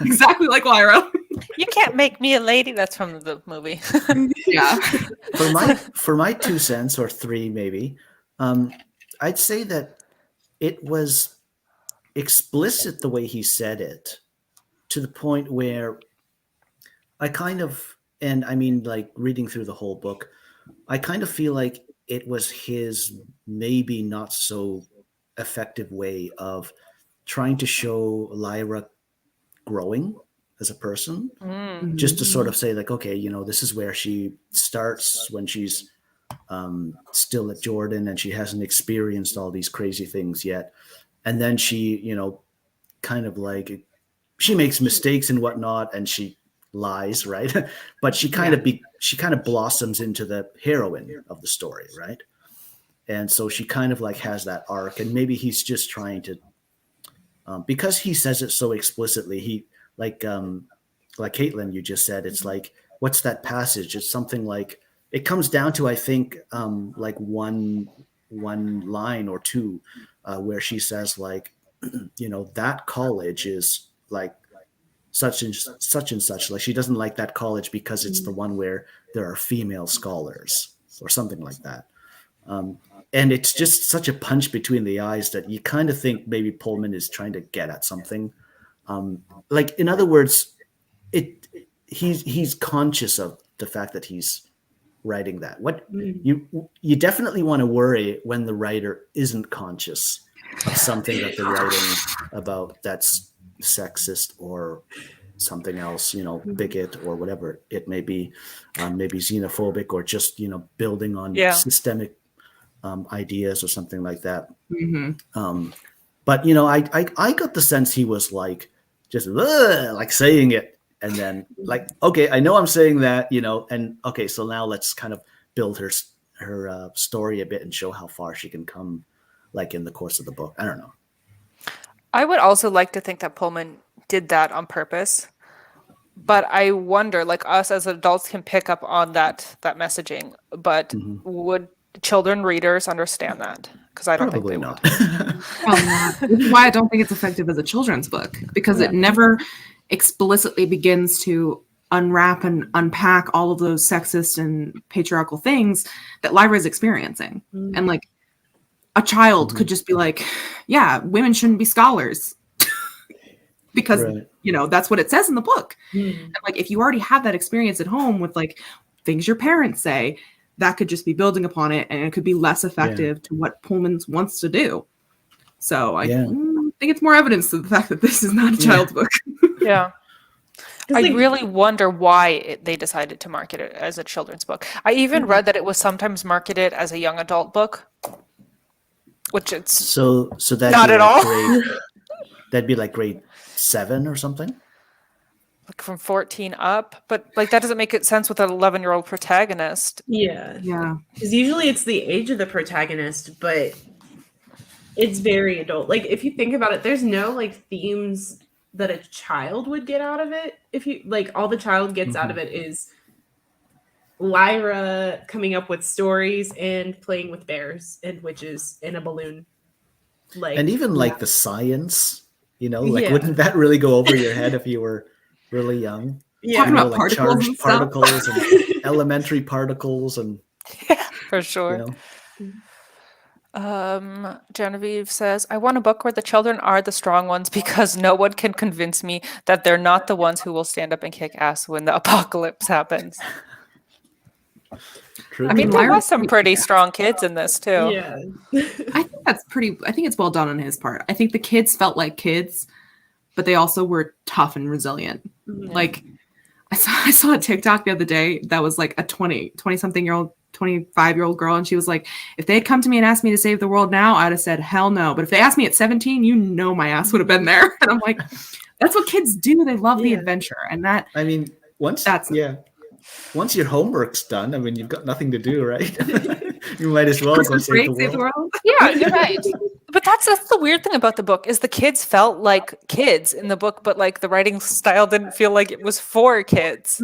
Exactly like Lyra. You can't make me a lady. That's from the movie. Yeah. For my 2 cents or 3 maybe, I'd say that it was explicit the way he said it, to the point where I kind of, and I mean, like reading through the whole book, I kind of feel like it was his maybe not so effective way of trying to show Lyra growing as a person, just to sort of say like, okay, you know, this is where she starts when she's still at Jordan and she hasn't experienced all these crazy things yet. And then she, you know, kind of like, she makes mistakes and whatnot and she lies, right? But she kind of blossoms into the heroine of the story, right? And so she kind of like has that arc, and maybe he's just trying to, because he says it so explicitly, he like Caitlin, you just said, it's like, what's that passage? It's something like, it comes down to, I think, like one line or two, where she says like, you know, that college is like such and such. Like she doesn't like that college because it's the one where there are female scholars or something like that. And it's just such a punch between the eyes that you kind of think maybe Pullman is trying to get at something. Like, in other words, he's conscious of the fact that he's writing that. What you definitely want to worry when the writer isn't conscious of something that they're writing about that's sexist or something else, you know, bigot or whatever it may be, maybe xenophobic or just, you know, building on systemic ideas or something like that. But, you know, I got the sense he was like just like saying it and then like, okay, I know I'm saying that, you know, and okay, so now let's kind of build her story a bit and show how far she can come, like in the course of the book. I don't know. I would also like to think that Pullman did that on purpose, but I wonder, like, us as adults can pick up on that messaging, but would children readers understand that? Because I don't think they not. Which is why I don't think it's effective as a children's book, because it never explicitly begins to unwrap and unpack all of those sexist and patriarchal things that Lyra is experiencing. And like a child could just be like, yeah, women shouldn't be scholars because, you know, that's what it says in the book. And like, if you already have that experience at home with like things your parents say, that could just be building upon it, and it could be less effective to what Pullman wants to do. So I think it's more evidence to the fact that this is not a child's book. Yeah. I really wonder why they decided to market it as a children's book. I even read that it was sometimes marketed as a young adult book, which it's so that not at all. That'd be like grade 7 or something. Like from 14 up, but like that doesn't make it sense with an 11-year-old protagonist. Yeah. Because usually it's the age of the protagonist, but it's very adult. Like if you think about it, there's no like themes that a child would get out of it. If you like, all the child gets out of it is Lyra coming up with stories and playing with bears and witches in a balloon. Like, and even like the science, you know, like wouldn't that really go over your head if you were really young? Talking about like particles charged and particles and elementary particles and for sure. You know? Genevieve says, I want a book where the children are the strong ones because no one can convince me that they're not the ones who will stand up and kick ass when the apocalypse happens. True. I mean, there was some pretty strong kids in this too. Yeah. I think it's well done on his part. I think the kids felt like kids, but they also were tough and resilient. Like, I saw a TikTok the other day that was like a 20-something-year-old, 25-year-old girl, and she was like, if they had come to me and asked me to save the world now, I'd have said hell no. But if they asked me at 17, my ass would have been there. And I'm like, that's what kids do. They love the adventure, and that. I mean, once your homework's done, I mean, you've got nothing to do, right? You might as well go save the world. Yeah, you're right. But that's the weird thing about the book is the kids felt like kids in the book, but like the writing style didn't feel like it was for kids.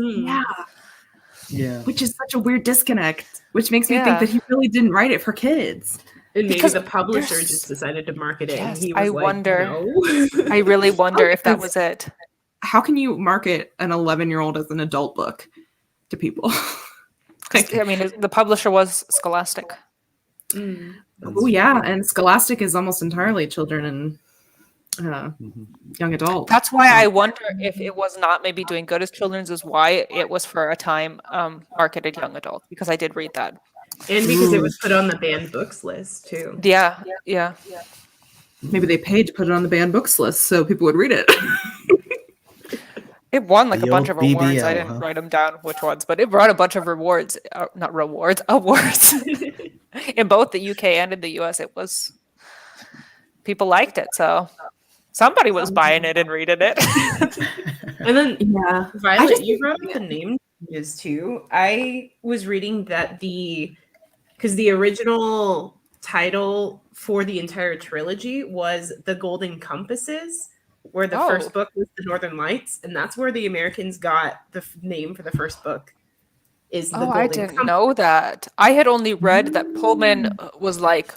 Yeah. Which is such a weird disconnect, which makes me think that he really didn't write it for kids. And maybe the publisher just decided to market it. Yes, And he was I really wonder if that was it. How can you market an 11-year-old as an adult book to people? I mean, the publisher was Scholastic. Oh yeah, and Scholastic is almost entirely children and young adults. That's why I wonder if it was not maybe doing good as children's, is why it was for a time marketed young adult, because I did read that. And because it was put on the banned books list too. Yeah. Maybe they paid to put it on the banned books list so people would read it. It won like The a bunch old of awards. BBL, I didn't write them down which ones, but it brought a bunch of awards. In both the UK and in the US. It was, people liked it, so somebody was buying it and reading it. And then Violet, you think- brought up the name changes too. I was reading that because the original title for the entire trilogy was The Golden Compasses, where the first book was The Northern Lights, and that's where the Americans got the name for the first book. Is the Golden I didn't know that. I had only read that Pullman was like,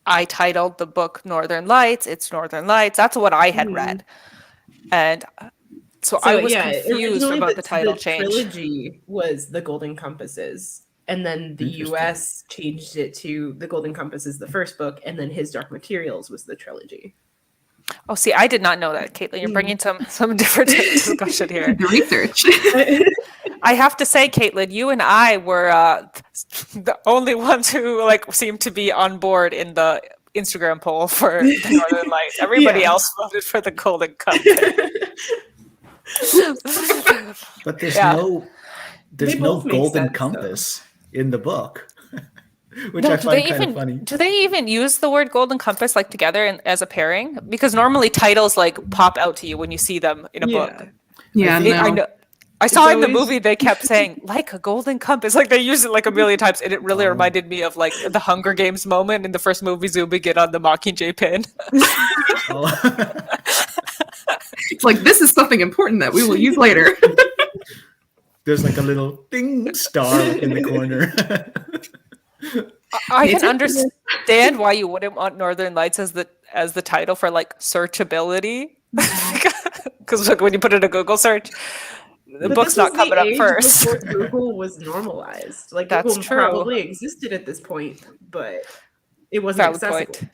I titled the book Northern Lights. It's Northern Lights. That's what I had read, and so I was confused originally about the title change. The trilogy was The Golden Compasses, and then the US changed it to The Golden Compasses, the first book, and then His Dark Materials was the trilogy. Oh, see, I did not know that, Caitlin. You're bringing some different discussion here. The research. I have to say, Caitlin, you and I were the only ones who seemed to be on board in the Instagram poll for the Northern Lights. Everybody else voted for the Golden Compass. But there's no They both make golden sense, compass in the book, which I find kind of funny. Do they even use the word Golden Compass together as a pairing? Because normally titles pop out to you when you see them in a book. Yeah, I know. I saw in the movie they kept saying like a golden compass, they use it a million times, and it really reminded me of the Hunger Games moment in the first movie, zooming in on the Mockingjay pin. It's like, this is something important that we will use later. There's a little ding star in the corner. I can understand why you wouldn't want Northern Lights as the title for searchability, because when you put in a Google search, the book's not coming up first. Before Google was normalized. That's Google true. probably existed at this point, but it wasn't accessible. Point.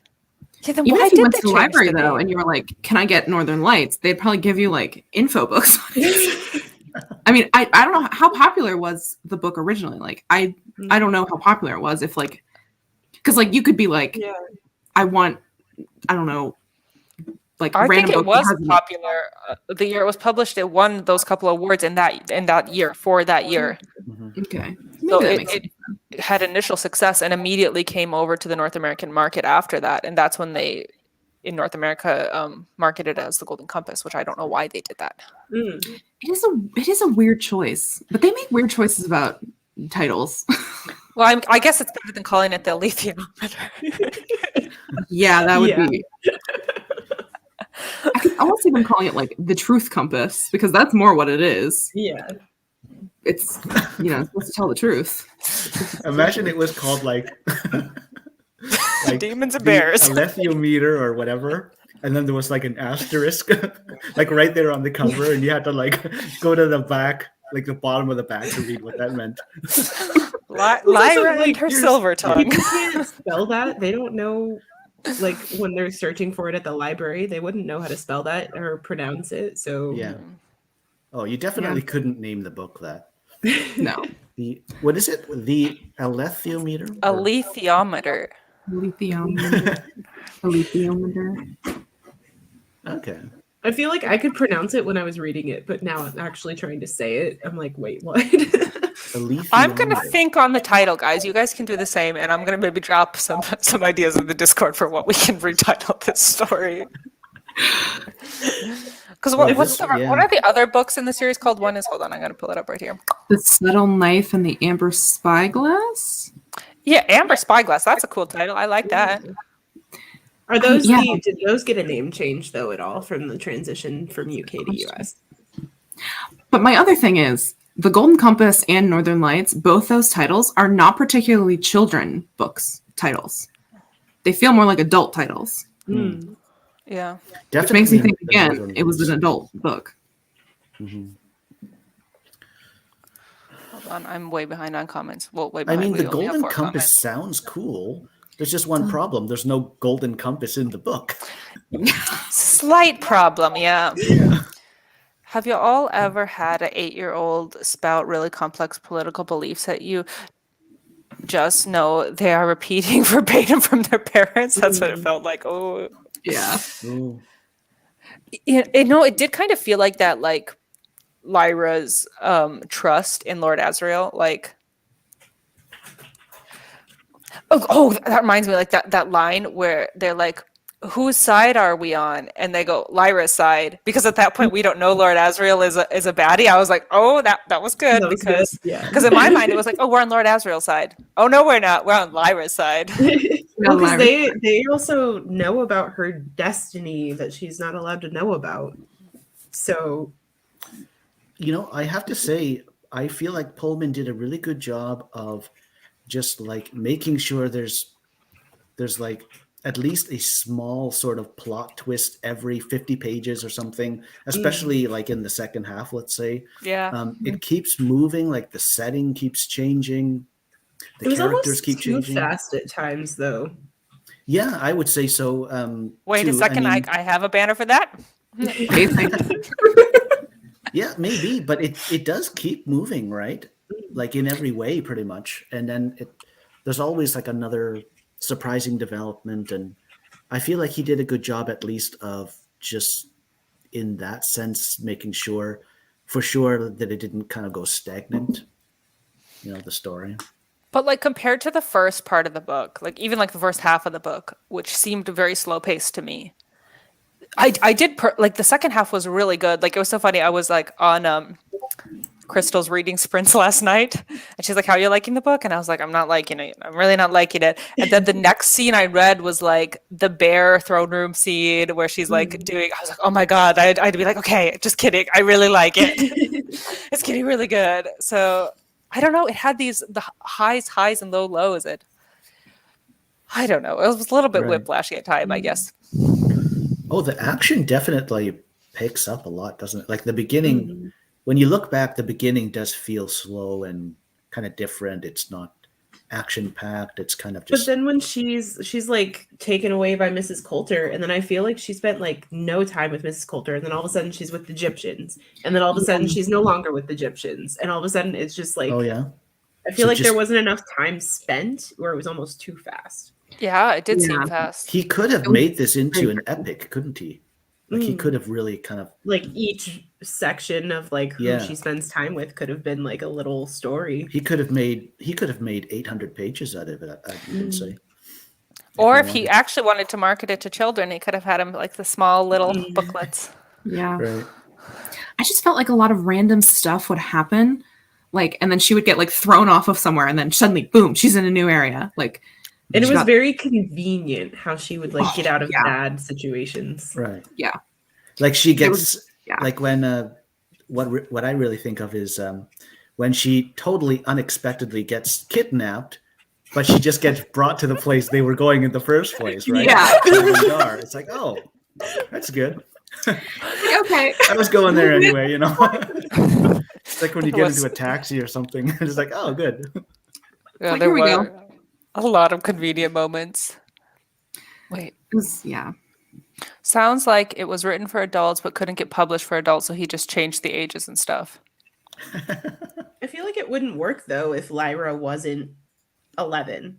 Yeah, then Even why if you did went they to the change library, the though, name? and you were like, can I get Northern Lights? They'd probably give you info books. I mean, I don't know how popular was the book originally. I don't know how popular it was. If because you could be I want, I don't know, I think it was that popular. The year it was published, it won those couple of awards in that year for that year. Okay, So it had initial success and immediately came over to the North American market after that, and that's when they, in North America, marketed it as the Golden Compass, which I don't know why they did that. It is a weird choice, but they make weird choices about titles. Well, I guess it's better than calling it the lithium. Yeah, that would be. I could almost even calling it the Truth Compass, because that's more what it is. Yeah. It's supposed to tell the truth. Imagine it was called Demons and Bears. A lethiometer or whatever. And then there was an asterisk right there on the cover, and you had to go to the back, the bottom of the back, to read what that meant. Lyra and her silver tongue. People can't spell that. They don't know, when they're searching for it at the library, they wouldn't know how to spell that or pronounce it. So Yeah. Oh, you definitely couldn't name the book that. No. What is it? The alethiometer? A lithiometer. Lithium. A lithiometer. Okay. I feel like I could pronounce it when I was reading it, but now I'm actually trying to say it. I'm like, wait, what? A leafy I'm gonna lumber. think on the title, guys. You guys can do the same, and I'm gonna maybe drop some ideas in the Discord for what we can retitle this story. Because Well, what yeah. are the other books in the series called? One is, hold on, I'm gonna pull it up right here. The Subtle Knife and the Amber Spyglass. Yeah, Amber Spyglass. That's a cool title. I like that. Are those Yeah. did those get a name change though at all from the transition from UK to US? But my other thing is, The Golden Compass and Northern Lights, both those titles are not particularly children books titles. They feel more like adult titles. Mm. Yeah. Which makes me Definitely think, the again, Northern it was Lights. an adult book. Mhm. Hold on, I'm way behind on comments. Well, way I behind. mean, We the only have Golden 4 Compass comments. sounds cool. There's just one problem. There's no golden compass in the book. Slight problem, yeah. Yeah. Have you all ever had an 8-year-old spout really complex political beliefs that you just know they are repeating verbatim from their parents? That's what it felt like. Oh, Yeah. Ooh. it did kind of feel like that, like Lyra's trust in Lord Asriel, like. Oh, that reminds me, like that line where they're like, "Whose side are we on?" And they go, "Lyra's side," because at that point we don't know Lord Asriel is a baddie. I was like, "Oh, that was good," That was good, because yeah. in my mind it was like, "Oh, we're on Lord Asriel's side." Oh no, we're not. We're on Lyra's side. Well, because Lyra. they also know about her destiny that she's not allowed to know about. So You know, I have to say, I feel like Pullman did a really good job of just like making sure there's like at least a small sort of plot twist every 50 pages or something, especially like in the second half, let's say. Yeah. It keeps moving, like the setting keeps changing, the it was characters almost keep too changing. fast at times, though. Yeah, I would say so. Wait a too. second, I mean, I have a banner for that. Pacing. yeah, maybe, but it does keep moving, right? Like in every way, pretty much. And then there's always like another surprising development, and I feel like he did a good job, at least, of just in that sense, making sure, for sure, that it didn't kind of go stagnant. You know, the story. But like compared to the first part of the book, like even like the first half of the book, which seemed very slow paced to me, I did like the second half was really good. Like it was so funny. I was like on Crystal's reading sprints last night, and she's like, "How are you liking the book?" And I was like, "I'm not liking it. I'm really not liking it." And then the next scene I read was like the bear throne room scene where she's like doing. I was like, "Oh my god!" I had to be like, "Okay, just kidding. I really like it. It's getting really good." So I don't know. It had the highs and lows. I don't know. It was a little bit Right. whiplashy at time, I guess. Oh, the action definitely picks up a lot, doesn't it? Like the beginning, when you look back, the beginning does feel slow and kind of different. It's not action packed. It's kind of But just. then when she's like taken away by Mrs. Coulter, and then I feel like she spent like no time with Mrs. Coulter, and then all of a sudden she's with the Egyptians, and then all of a sudden she's no longer with the Egyptians, and all of a sudden it's just like, Oh yeah. I feel So like there just- wasn't enough time spent, or it was almost too fast. Yeah, it did seem Yeah. fast. He could have made this into an epic, couldn't he? Like he could have really kind of. Like each section of like who Yeah. she spends time with could have been like a little story. He could have made 800 pages out of it. I'd even say. Or he if he wanted. actually wanted to market it to children, he could have had him like the small little booklets. Yeah. Right. I just felt like a lot of random stuff would happen. Like, and then she would get like thrown off of somewhere, and then suddenly, boom, she's in a new area. Like, And it she was got- very convenient how she would like get out of yeah. bad situations. Right. Yeah. Like she It was- gets yeah. like when what I really think of is when she totally unexpectedly gets kidnapped, but she just gets brought to the place they were going in the first place, right? Yeah. Kandahar. It's like, oh, that's good. Okay. I was going there anyway, you know. It's like when you get into a taxi or something. It's like, oh, good. Yeah, Like, there here we were go. a lot of convenient moments. Wait, Yeah. sounds like it was written for adults but couldn't get published for adults, so he just changed the ages and stuff. I feel like it wouldn't work though if Lyra wasn't 11.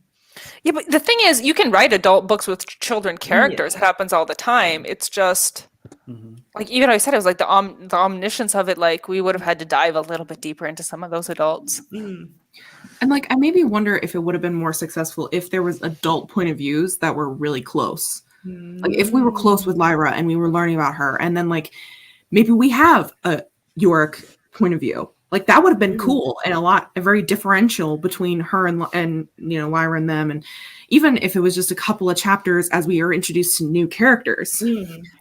Yeah, but the thing is, you can write adult books with children characters. It happens all the time. It's just like even though I said it was like the omniscience of it, like we would have had to dive a little bit deeper into some of those adults. Mm. And like I maybe wonder if it would have been more successful if there was adult point of views that were really close. Like if we were close with Lyra and we were learning about her, and then like maybe we have a Yorick point of view. Like that would have been cool and a very differential between her and you know Lyra and them. And even if it was just a couple of chapters as we are introduced to new characters,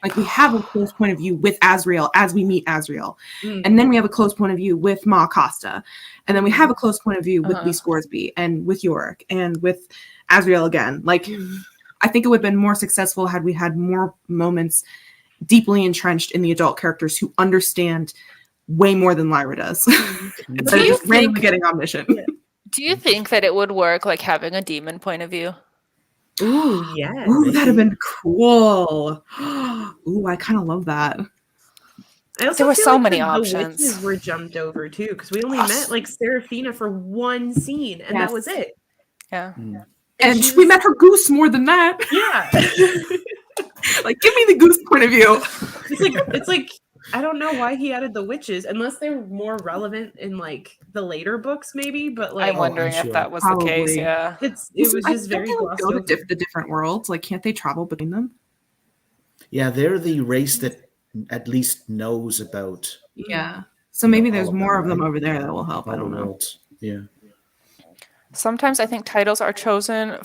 like we have a close point of view with Azriel as we meet Azriel, and then we have a close point of view with Ma Costa, and then we have a close point of view with Lee Scoresby and with Yorick and with Azriel again. Like I think it would have been more successful had we had more moments deeply entrenched in the adult characters who understand way more than Lyra does. Instead of just randomly getting omniscient. Do you think that it would work like having a demon point of view? Ooh, yes. Ooh, that'd have been cool. Ooh, I kind of love that. I also There were feel so like many the options. witches were jumped over too, because we only met like Seraphina for one scene, and that was it. Yeah. And we met her goose more than that. Yeah. Like, give me the goose point of view. It's like I don't know why he added the witches, unless they were more relevant in like the later books, maybe. But like, I'm wondering if that was the case. Yeah. it was just very glossed go over. to the different worlds. Like, can't they travel between them? Yeah, they're the race that at least knows about Yeah. So maybe there's all of more them, of them right? over there that will help. I all the don't know. worlds. Yeah. Sometimes I think titles are chosen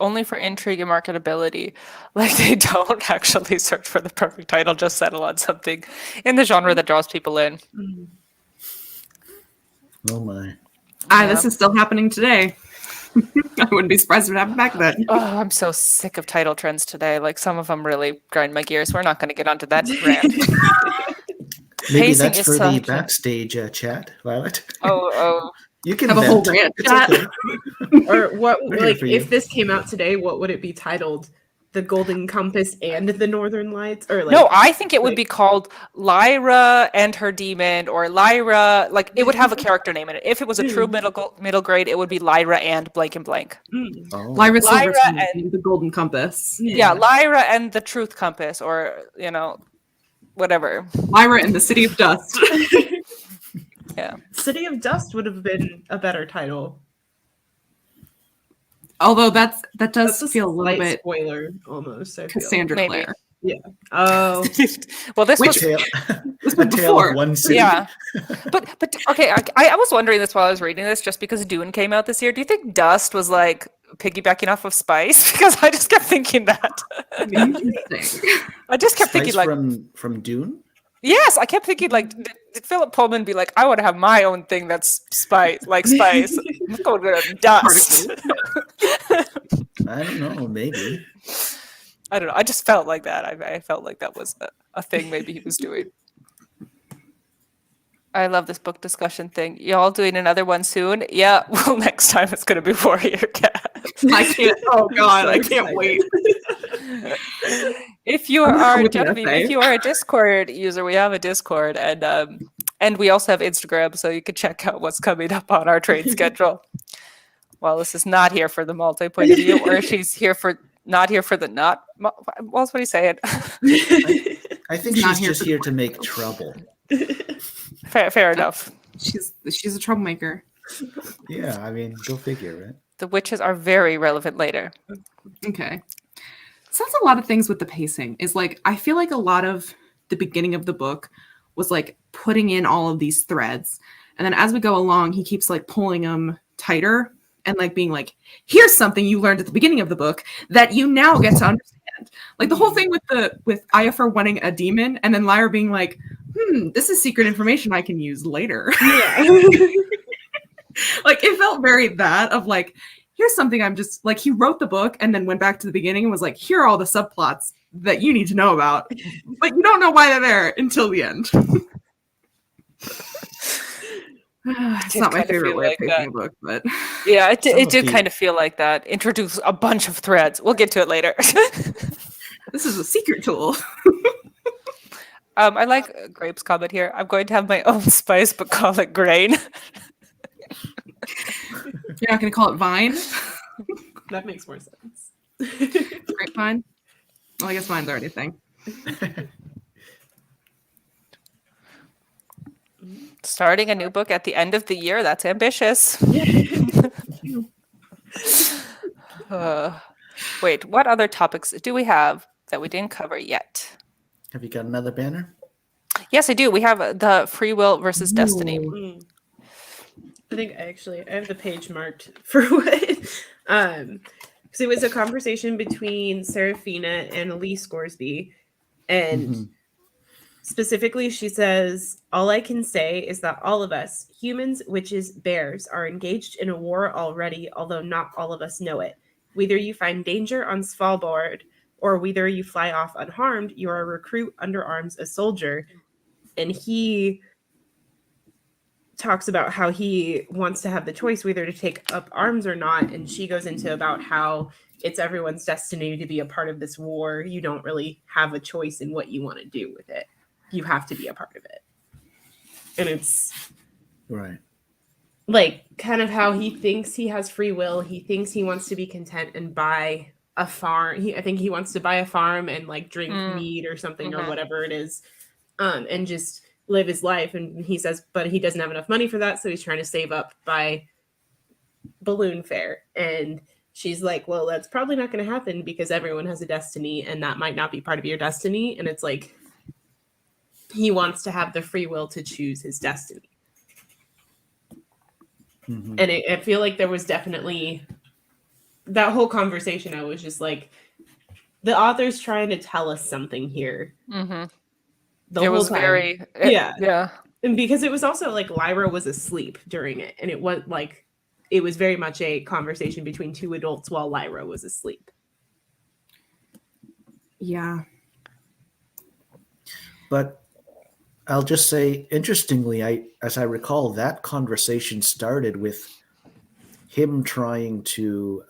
only for intrigue and marketability. Like they don't actually search for the perfect title, just settle on something in the genre that draws people in. Oh my. This is still happening today. I wouldn't be surprised if it happened back then. Oh, I'm so sick of title trends today. Like some of them really grind my gears. We're not going to get onto that rant. Maybe Pacing that's is for the such a- backstage chat, Violet. Oh. You can Have a whole vent. rant It's chat. okay. Or what? We're here Like, for you. if this came out today, what would it be titled? The Golden Compass and the Northern Lights, or like? No, I think it would like- be called Lyra and her demon, or Lyra. Like it would have a character name in it. If it was a true middle grade, it would be Lyra and blank and blank. Oh. Lyra Lyra Silverstone and- and the Golden Compass. Yeah, Lyra and the Truth Compass, or whatever. Lyra and the City of Dust. Yeah. City of Dust would have been a better title. Although that does That's a feel a little slight bit spoiler, almost. I feel. Cassandra Maybe. Clare. Oh, Well, this A was tale, This a was tale before. of one city. yeah, but okay. I was wondering this while I was reading this, just because Dune came out this year. Do you think Dust was like piggybacking off of Spice? Because I just kept thinking that. Interesting. I just kept Spice thinking like, from Dune. yes, I kept thinking like, did Philip Pullman be like, I want to have my own thing that's Spice, like Spice. Let's go with Dust. I don't know. Maybe. I don't know. I just felt like that. I felt like that was a thing maybe he was doing. I love this book discussion thing. Y'all doing another one soon? Yeah. Well, next time it's going to be Warrior Cat. I can't. Oh God, I can't wait. If you I'm are with an Genevieve, essay. if you are a Discord user, we have a Discord, and we also have Instagram, so you can check out what's coming up on our trade schedule. Wallace is not here for the multi-point of view, or she's here for not here for the not. Wallace, what are you saying? I think Not she's here just for here to make trouble. Fair enough. She's a troublemaker. Yeah, I mean, go figure, right? The witches are very relevant later. Okay. So that's a lot of things with the pacing. Is like I feel like a lot of the beginning of the book was like putting in all of these threads, and then as we go along, he keeps like pulling them tighter and like being like, "Here's something you learned at the beginning of the book that you now get to understand." Like the whole thing with Iafar wanting a demon, and then Lyra being like, "This is secret information I can use later." yeah. Like it felt very that of like, here's something I'm just like he wrote the book and then went back to the beginning and was like, here are all the subplots that you need to know about, but you don't know why they're there until the end. It's did not my kinda favorite feel way like of pacing a book, but Yeah, it Some of did the- kind of feel like that. Introduce a bunch of threads. We'll get to it later. this is a secret tool. I like Grape's comment here. I'm going to have my own spice, but call it grain. You're not going to call it Vine? That makes more sense. Grapevine? Well, I guess vine's already a thing. Starting a new book at the end of the year. That's ambitious. Wait, what other topics do we have that we didn't cover yet? Have you got another banner? Yes, I do. We have the free will versus destiny. Ooh. I think I have the page marked for what, because it was a conversation between Serafina and Elise Scoresby, and specifically she says, "All I can say is that all of us, humans, witches, bears, are engaged in a war already, although not all of us know it. Whether you find danger on Svalbard or whether you fly off unharmed, you are a recruit, under arms, a soldier." And he talks about how he wants to have the choice whether to take up arms or not, and she goes into about how it's everyone's destiny to be a part of this war. You don't really have a choice in what you want to do with it. You have to be a part of it. And it's Right. like kind of how he thinks he has free will. He thinks he wants to be content and buy a farm. I think he wants to buy a farm and like drink mead or something or whatever it is, and just live his life. And he says, but he doesn't have enough money for that, so he's trying to save up by balloon fare. And she's like, well, that's probably not going to happen because everyone has a destiny, and that might not be part of your destiny. And it's like he wants to have the free will to choose his destiny. And I feel like there was definitely that whole conversation. I was just like, the author's trying to tell us something here. The It whole was time. very, yeah. And because it was also like Lyra was asleep during it, and it was like it was very much a conversation between two adults while Lyra was asleep. Yeah. But I'll just say, interestingly, as I recall, that conversation started with him trying to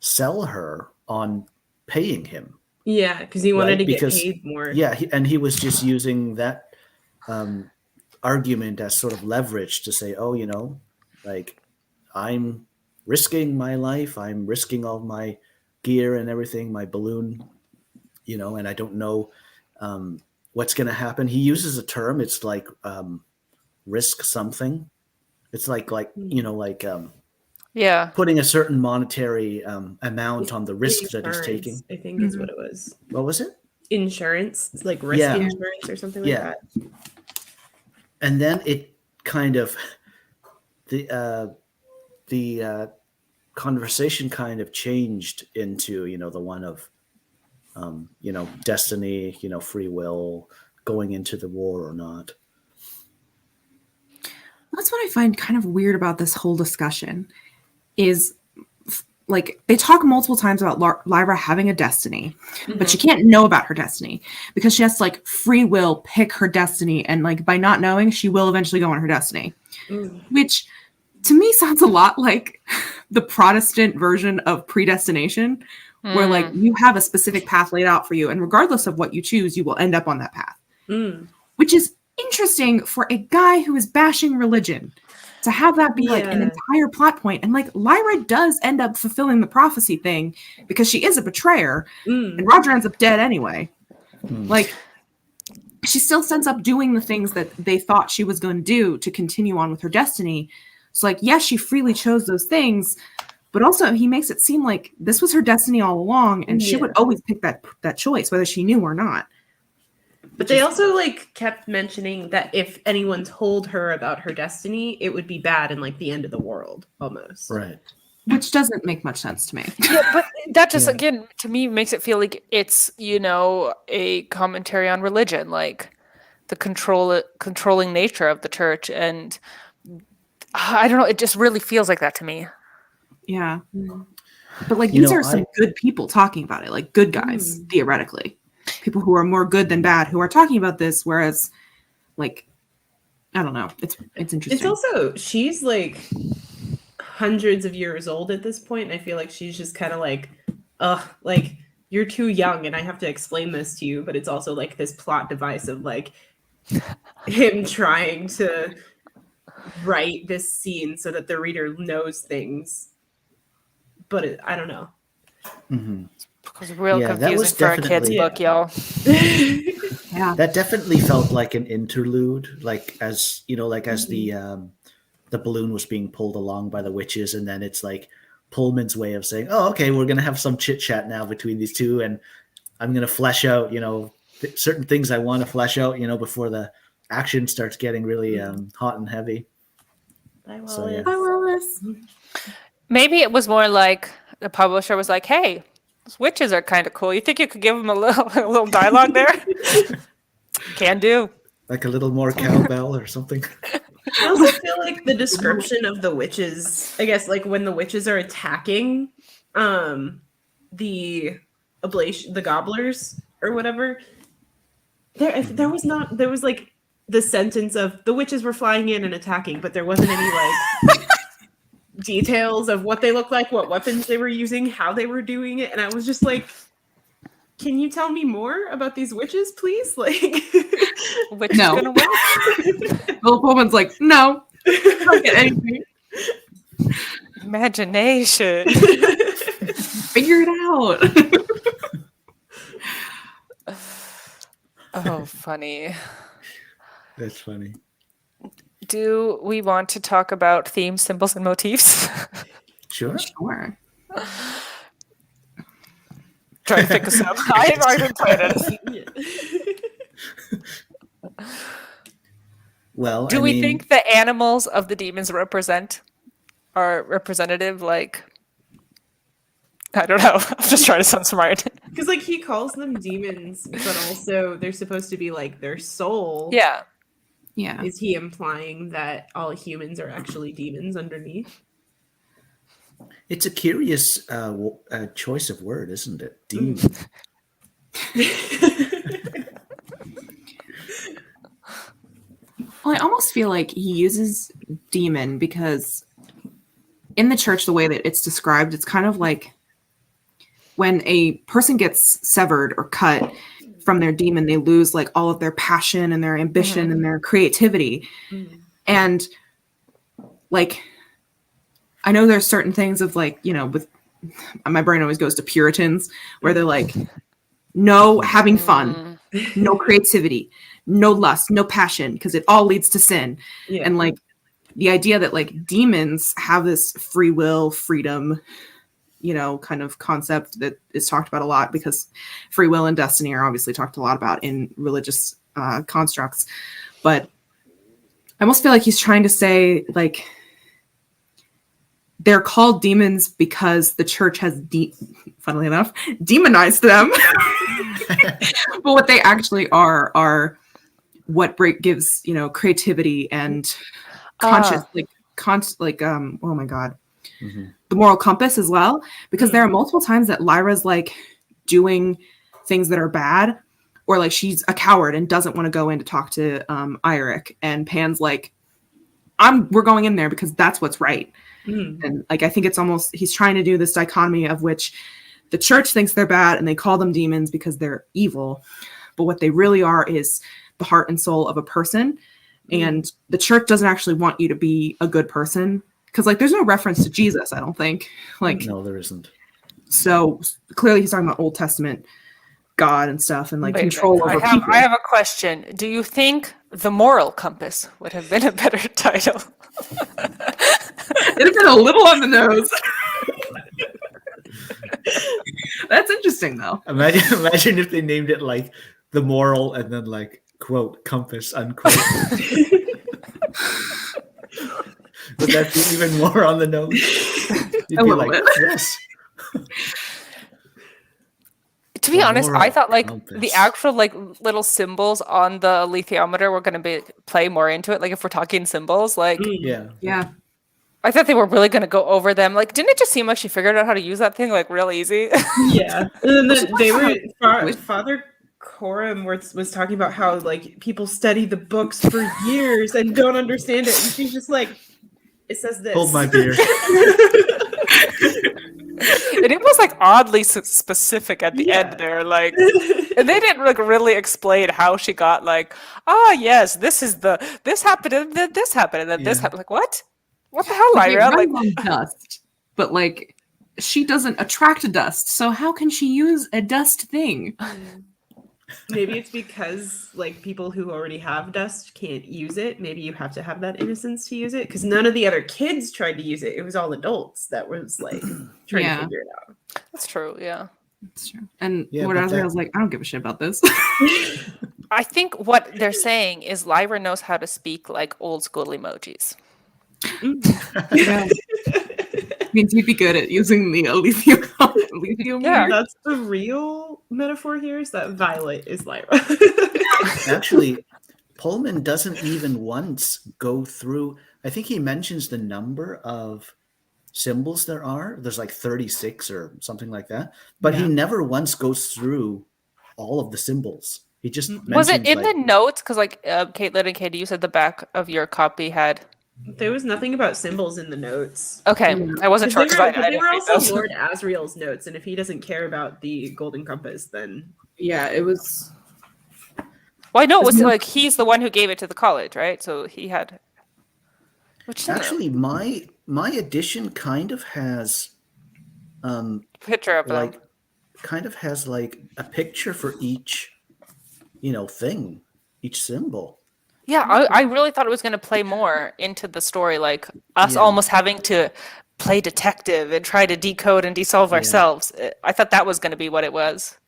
sell her on paying him. Yeah, because he wanted Right, to because- get paid more. Yeah, and he was just using that argument as sort of leverage to say, oh, like I'm risking my life, I'm risking all my gear and everything, my balloon, and I don't know what's going to happen. He uses a term. It's like risk something. It's like yeah. putting a certain monetary amount on the risk that he's Insurance, taking. I think is what it was. What was it? Insurance, like risk Yeah. insurance or something like that. And then it kind of the conversation kind of changed into the one of destiny, free will, going into the war or not. That's what I find kind of weird about this whole discussion is like they talk multiple times about Lyra having a destiny, but she can't know about her destiny because she has to like free will pick her destiny. And like by not knowing, she will eventually go on her destiny, which to me sounds a lot like the Protestant version of predestination, where like you have a specific path laid out for you. And regardless of what you choose, you will end up on that path, which is interesting for a guy who is bashing religion to have that be like an entire plot point. And like Lyra does end up fulfilling the prophecy thing because she is a betrayer and Roger ends up dead anyway. Like she still ends up doing the things that they thought she was going to do to continue on with her destiny. So like, yes, she freely chose those things, but also he makes it seem like this was her destiny all along. And she would always pick that choice, whether she knew or not. But they also like kept mentioning that if anyone told her about her destiny, it would be bad and like the end of the world almost. Right. Which doesn't make much sense to me. Yeah, but that just again to me makes it feel like it's a commentary on religion, like the controlling nature of the church, and I don't know, it just really feels like that to me. Yeah. But like these are some good people talking about it, like good guys, theoretically. People who are more good than bad who are talking about this, whereas like I don't know. It's interesting. It's also she's like hundreds of years old at this point, and I feel like she's just kind of like, like you're too young and I have to explain this to you, but it's also like this plot device of like him trying to write this scene so that the reader knows things. But I don't know. It was real Yeah, that was confusing for a kid's definitely- book, y'all. Yeah. That definitely felt like an interlude, like as you know, like as the balloon was being pulled along by the witches, and then it's like Pullman's way of saying, "Oh, okay, we're gonna have some chit chat now between these two, and I'm gonna flesh out, certain things I want to flesh out, before the action starts getting really hot and heavy." Bye, Wallace. So, yeah. Hi, Willis. Maybe it was more like the publisher was like, "Hey, those witches are kind of cool. You think you could give them a little dialogue there?" Can do. Like a little more cowbell or something. I also feel like the description of the witches, I guess, like when the witches are attacking the gobblers or whatever, there was like the sentence of the witches were flying in and attacking, but there wasn't any like details of what they looked like, what weapons they were using, how they were doing it, and I was just like, can you tell me more about these witches, please? Like, Which is gonna win? Philip Pullman's like, no, I don't get anything. Imagination. Figure it out. Oh, funny. That's funny. Do we want to talk about themes, symbols, and motifs? Sure. Sure. Try to think of some. I've already played it. Well, Do we think the animals of the demons are representative? Like, I don't know. I'm just trying to sound smart. because like he calls them demons, but also they're supposed to be like their soul. Yeah. Yeah. Is he implying that all humans are actually demons underneath? it's a curious choice of word, isn't it? Demon. Well, I almost feel like he uses demon because in the church, the way that it's described, it's kind of like when a person gets severed or cut from their demon, they lose like all of their passion and their ambition and their creativity. And like, I know there's certain things of like, with my brain always goes to Puritans where they're like, no having fun, no creativity, no lust, no passion, because it all leads to sin. Yeah. And like the idea that like demons have this free will, freedom, kind of concept that is talked about a lot because free will and destiny are obviously talked a lot about in religious constructs. But I almost feel like he's trying to say like they're called demons because the church has, funnily enough, demonized them. But what they actually are what gives creativity and conscious oh my god, the moral compass as well, because there are multiple times that Lyra's like doing things that are bad, or like she's a coward and doesn't want to go in to talk to Eirik, and Pan's like, we're going in there because that's what's right. And like I think it's almost he's trying to do this dichotomy of which the church thinks they're bad and they call them demons because they're evil, but what they really are is the heart and soul of a person. And the church doesn't actually want you to be a good person because like there's no reference to Jesus, I don't think. Like No, there isn't. So clearly he's talking about Old Testament God and stuff and like control over people. I have a question. Do you think the moral compass would have been a better title? It'd have been a little on the nose. That's interesting though. Imagine if they named it like the moral and then like quote compass unquote. Would that be even more on the nose? You'd A be little like, bit. yes. To be honest, I thought like compass. the actual like little symbols on the alethiometer were going to play more into it. Like if we're talking symbols, like Yeah. I thought they were really going to go over them. Like, didn't it just seem like she figured out how to use that thing like real easy? Yeah. And then they were Father Coram was talking about how like people study the books for years and don't understand it, and she's just like, it says this. Hold my beer. And it was like oddly specific at the end there, like, and they didn't like really explain how she got like, yes, this happened and then this happened and then this happened. Like what? What the hell, Like, Lyra? it Like runs on dust, but like she doesn't attract dust, so how can she use a dust thing? Maybe it's because like people who already have dust can't use it. Maybe you have to have that innocence to use it, because none of the other kids tried to use it. It was all adults that was like trying to figure it out. That's true. Yeah. That's true. And Yeah, what but I that- was like, I don't give a shit about this. I think what they're saying is Lyra knows how to speak like old school emojis. Yeah. Means you'd be good at using the lithium. Yeah. That's the real metaphor here, is that Violet is Lyra. Actually, Pullman doesn't even once go through. I think he mentions the number of symbols there are. There's like 36 or something like that. But he never once goes through all of the symbols. He just Was it mentions, in like, the notes? Because like Caitlin and Katie, you said the back of your copy had. There was nothing about symbols in the notes. Okay, I wasn't sure because I They didn't were read also those. Lord Asriel's notes, and if he doesn't care about the Golden Compass, then Yeah, it was. Well, I know it was Isn't it- like he's the one who gave it to the college, right? So he had. Which actually, my edition kind of has picture of like him. kind of has like a picture for each thing, each symbol. Yeah, I really thought it was going to play more into the story, like us Yeah. almost having to play detective and try to decode and desolve ourselves. I thought that was going to be what it was.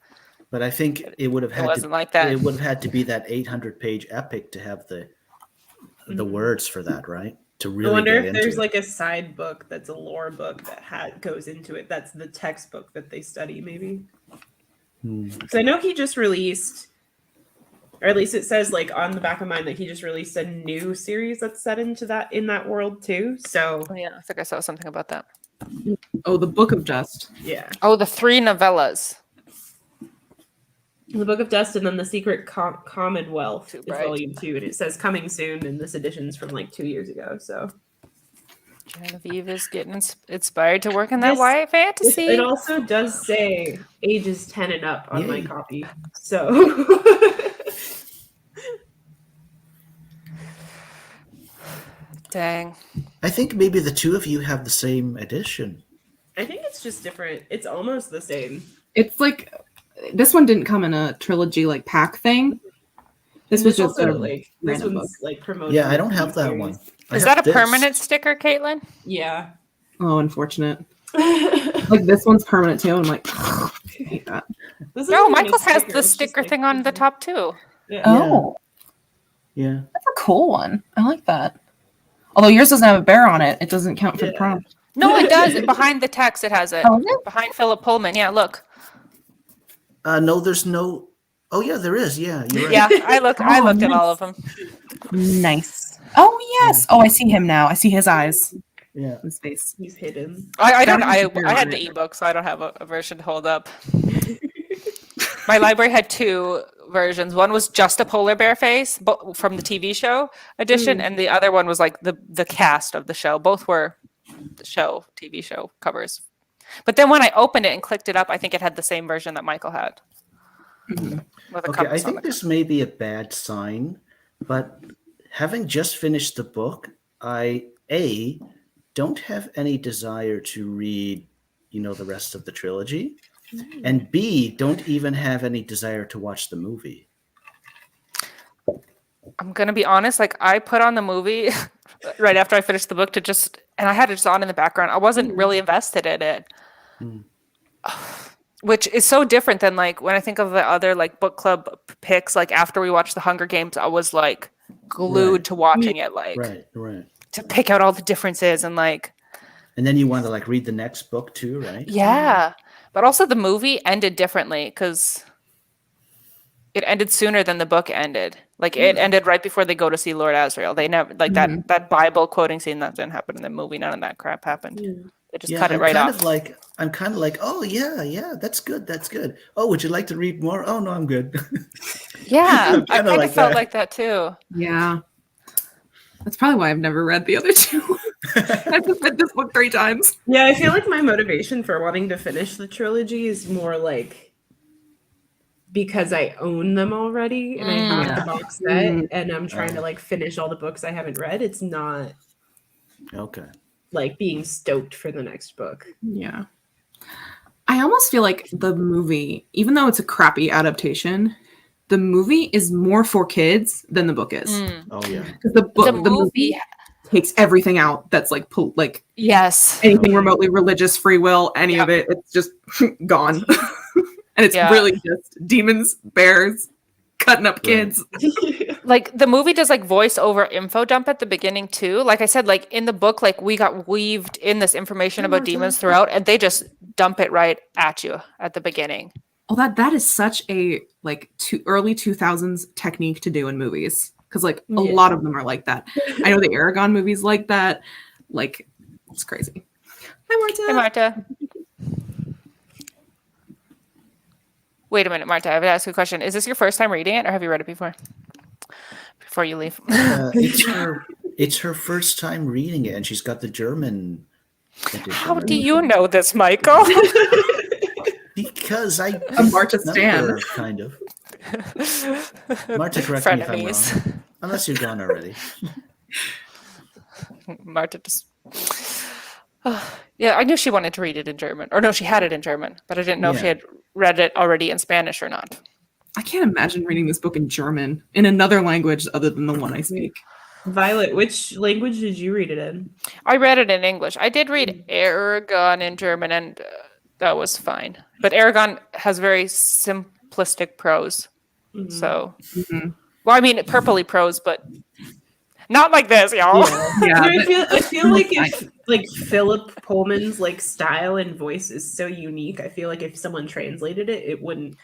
But I think it would have It had wasn't like that. It would have had to be that 800-page epic to have the words for that, right? To I really wonder get if into there's it. like a side book that's a lore book that goes into it. That's the textbook that they study, maybe. Because I know he just released, or at least it says like on the back of mine that he just released a new series that's set in that world too. So Oh, yeah, I think I saw something about that. Oh, the Book of Dust. yeah, Oh, the 3 novellas. the Book of Dust, and then the Secret Commonwealth Too is bright. volume 2, and it says coming soon, and this edition's from like 2 years ago. So Genevieve is getting inspired to work in that This- YA fantasy. it also does say ages 10 and up on my Yay. copy. So Dang. I think maybe the two of you have the same edition. I think it's just different. It's almost the same. It's like this one didn't come in a trilogy like pack thing. This was just also a like this random one's like promoted. Yeah, I don't have that one. I Is have that a this. permanent sticker, Caitlin? Yeah. Oh, unfortunate. Like this one's permanent too. I'm like, I hate that. This No, isn't even a Michael's has sticker, the it's just, sticker like, thing on the top too. Yeah. Oh, Yeah. that's a cool one. I like that. Although yours doesn't have a bear on it, it doesn't count for the Yeah. prompt. No, it does. Behind the text, it has it. Oh, is it? Behind Philip Pullman. Yeah, look. No, there's no. Oh yeah, there is. Yeah, you're right. Yeah, I looked at nice. all of them. Nice. Oh yes. Oh, I see him now. I see his eyes, Yeah. his face. He's hidden. I don't. That has a bear I had on the it. ebook, so I don't have a version to hold up. My library had 2 versions. One was just a polar bear face from the TV show edition, and the other one was like the cast of the show. Both were the TV show covers. But then when I opened it and clicked it up, I think it had the same version that Michael had. With a Okay, I compass on think the this may be a bad sign, but having just finished the book, I don't have any desire to read, the rest of the trilogy, and B, don't even have any desire to watch the movie. I'm gonna be honest, like I put on the movie right after I finished the book and I had it just on in the background. I wasn't really invested in it. Which is so different than like when I think of the other like book club picks, like after we watched the Hunger Games, I was like glued Right. to watching it, like Right. to pick out all the differences and like And then you want to like read the next book too, right? yeah. But also the movie ended differently because it ended sooner than the book ended. Like it ended right before they go to see Lord Asriel. They never like that Bible quoting scene that didn't happen in the movie. None of that crap happened. They just cut it right off. I'm kind of like, oh yeah, that's good. Oh, would you like to read more? Oh no, I'm good. Yeah, I'm I kinda kind like of felt that. like that too. Yeah. That's probably why I've never read the other 2. I've just read this book 3 times. Yeah, I feel like my motivation for wanting to finish the trilogy is more like because I own them already and I have Yeah. the box set and I'm trying to like finish all the books I haven't read. It's not Okay. like being stoked for the next book. Yeah. I almost feel like the movie, even though it's a crappy adaptation, the movie is more for kids than the book is. Oh yeah. Because the movie, takes everything out that's like yes, anything remotely religious, free will, any of it. It's just gone. And it's really just demons, bears, cutting up kids. like the movie does like voiceover info dump at the beginning too. Like I said, like in the book, like we got weaved in this information about demons throughout, and they just dump it right at you at the beginning. Oh, that is such a like early 2000s technique to do in movies, because like a lot of them are like that. I know the Aragon movies like that. Like, it's crazy. Hi, Marta. Hey, Marta. Wait a minute, Marta. I have to ask you a question. Is this your first time reading it, or have you read it before? Before you leave. It's her first time reading it, and she's got the German edition. How do you know this, Michael? Because I Marta stan, kind of. Marta, correct me if I'm wrong. Unless you're gone already. Marta just. Yeah, I knew she wanted to read it in German. Or no, she had it in German, but I didn't know if she had read it already in Spanish or not. I can't imagine reading this book in German, in another language other than the one I speak. Violet, which language did you read it in? I read it in English. I did read Aragon in German, and that was fine. But Aragon has very simplistic prose. Mm-hmm. So, well, I mean, purpley prose, but not like this, y'all. I feel like if like Philip Pullman's like style and voice is so unique, I feel like if someone translated it, it wouldn't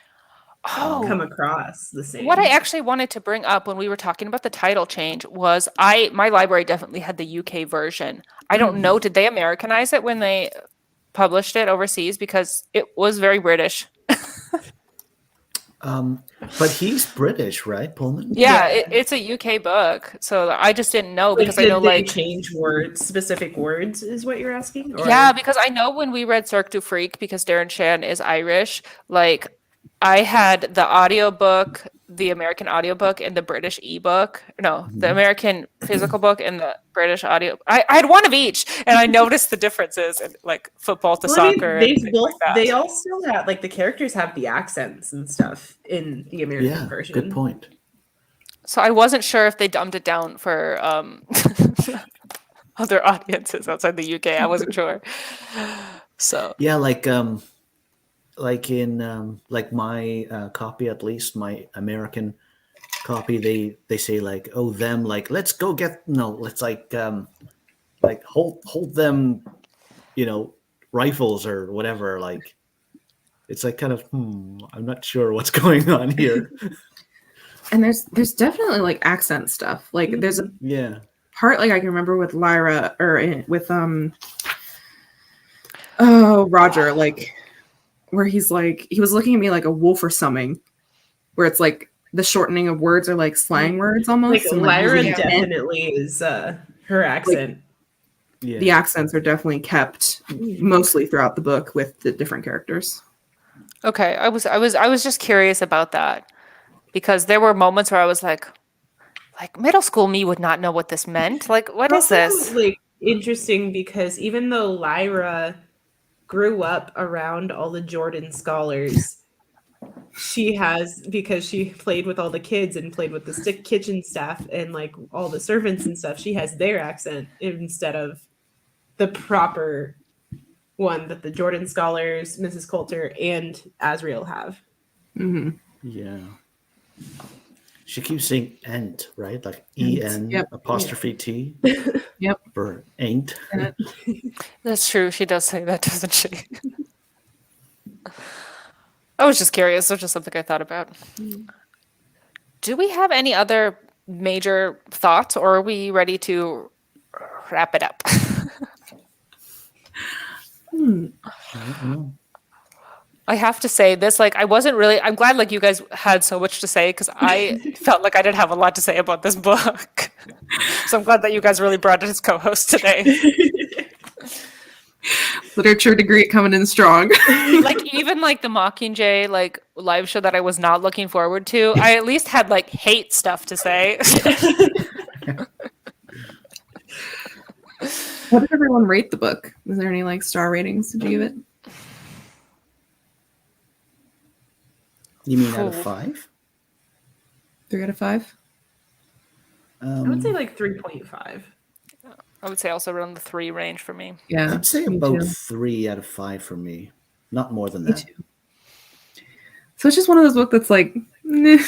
come across the same. What I actually wanted to bring up when we were talking about the title change was my library definitely had the UK version. I don't know, did they Americanize it when they published it overseas? Because it was very British. But he's British, right, Pullman? Yeah, it's a UK book, so I just didn't know because I know they like change words, specific words, is what you're asking? Or? Yeah, because I know when we read Cirque du Freak, because Darren Shan is Irish, like I had the audiobook, the American audiobook, and the British ebook. No, the American physical book and the British audio. I had one of each, and I noticed the differences in like football to soccer. They all still have like the characters have the accents and stuff in the American version. Good point. So I wasn't sure if they dumbed it down for other audiences outside the UK. I wasn't sure. So yeah, like in like my copy, at least my American copy, they say like, oh, them, like let's go get let's like hold them, rifles or whatever. Like it's like kind of I'm not sure what's going on here. And there's definitely like accent stuff. Like there's a part like I can remember with Lyra or with Roger, like where he's like he was looking at me like a wolf or something, where it's like the shortening of words are like slang words almost. Like and, Lyra definitely is her accent. Like, the accents are definitely kept mostly throughout the book with the different characters. Okay, I was just curious about that because there were moments where I was like middle school me would not know what this meant. Like, what is this? Like interesting because even though Lyra grew up around all the Jordan scholars, because she played with all the kids and played with the kitchen staff and like all the servants and stuff, she has their accent instead of the proper one that the Jordan scholars, Mrs. Coulter, and Asriel have. Mm-hmm. Yeah. She keeps saying "ent," right? Like E-N apostrophe T. Yep. For ain't. That's true. She does say that, doesn't she? I was just curious. It's just something I thought about. Do we have any other major thoughts, or are we ready to wrap it up? I have to say this, like, I'm glad like you guys had so much to say because I felt like I didn't have a lot to say about this book. So I'm glad that you guys really brought it as co-host today. Literature degree coming in strong. Like even like the Mockingjay like live show that I was not looking forward to, I at least had like hate stuff to say. What did everyone rate the book? Was there any like star ratings? Did you give it? You mean out of Ooh. 5? 3 out of 5. I would say like 3.5. I would say also around the 3 range for me. Yeah, I'd say me about too. 3 out of 5 for me. Not more than Me that. too. So it's just one of those books that's like, meh.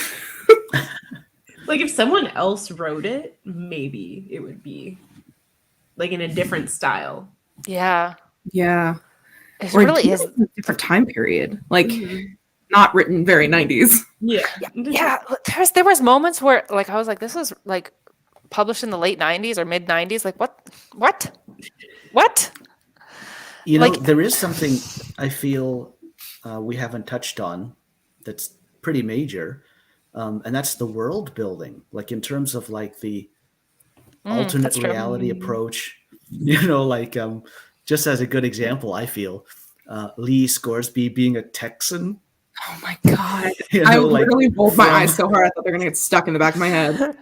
Like if someone else wrote it, maybe it would be like in a different style. Yeah. Yeah. It Or really even is. in a different time period. Like, Mhm. not written very 90s. Yeah. Yeah, there was moments where like I was like, this is like published in the late 90s or mid 90s. Like what? You know, Like- there is something I feel we haven't touched on that's pretty major, and that's the world building. Like in terms of like the alternate that's true. reality approach. You know, like just as a good example, I feel Lee Scoresby being a Texan. Oh my god. You I know, like literally rolled my from- eyes so hard I thought they're gonna get stuck in the back of my head.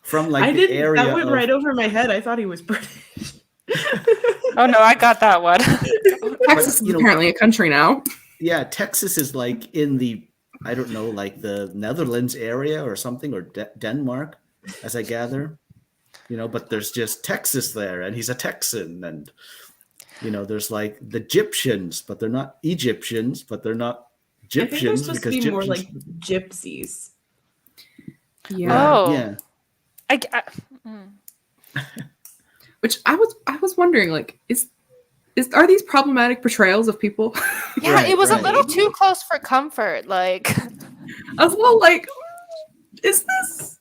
from like I the didn't. area That went of right over my head. I thought he was British. Oh no, I got that one. Texas is apparently a country now. yeah, Texas is like in the I don't know, like the Netherlands area or something, or Denmark, as I gather. You know, but there's just Texas there, and he's a Texan, and you know, there's like the Egyptians, but they're not Egyptians, but they're not I think they're Egyptians supposed to because be more Gyptians- like gypsies. Yeah. Oh. yeah. Which I was wondering, like, are these problematic portrayals of people? Yeah, Right, it was right. a little too close for comfort. Like, I was a little like, is this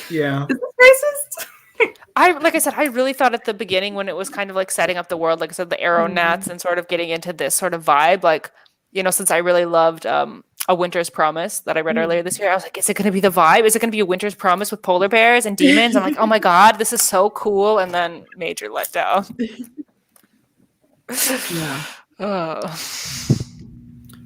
Yeah. racist? like I said, I really thought at the beginning when it was kind of like setting up the world, like I said, the arrow gnats and sort of getting into this sort of vibe, like, you know, since I really loved A Winter's Promise that I read earlier this year, I was like, is it going to be the vibe? Is it going to be A Winter's Promise with polar bears and demons? I'm like, oh my God, this is so cool. And then major letdown. Yeah. Oh.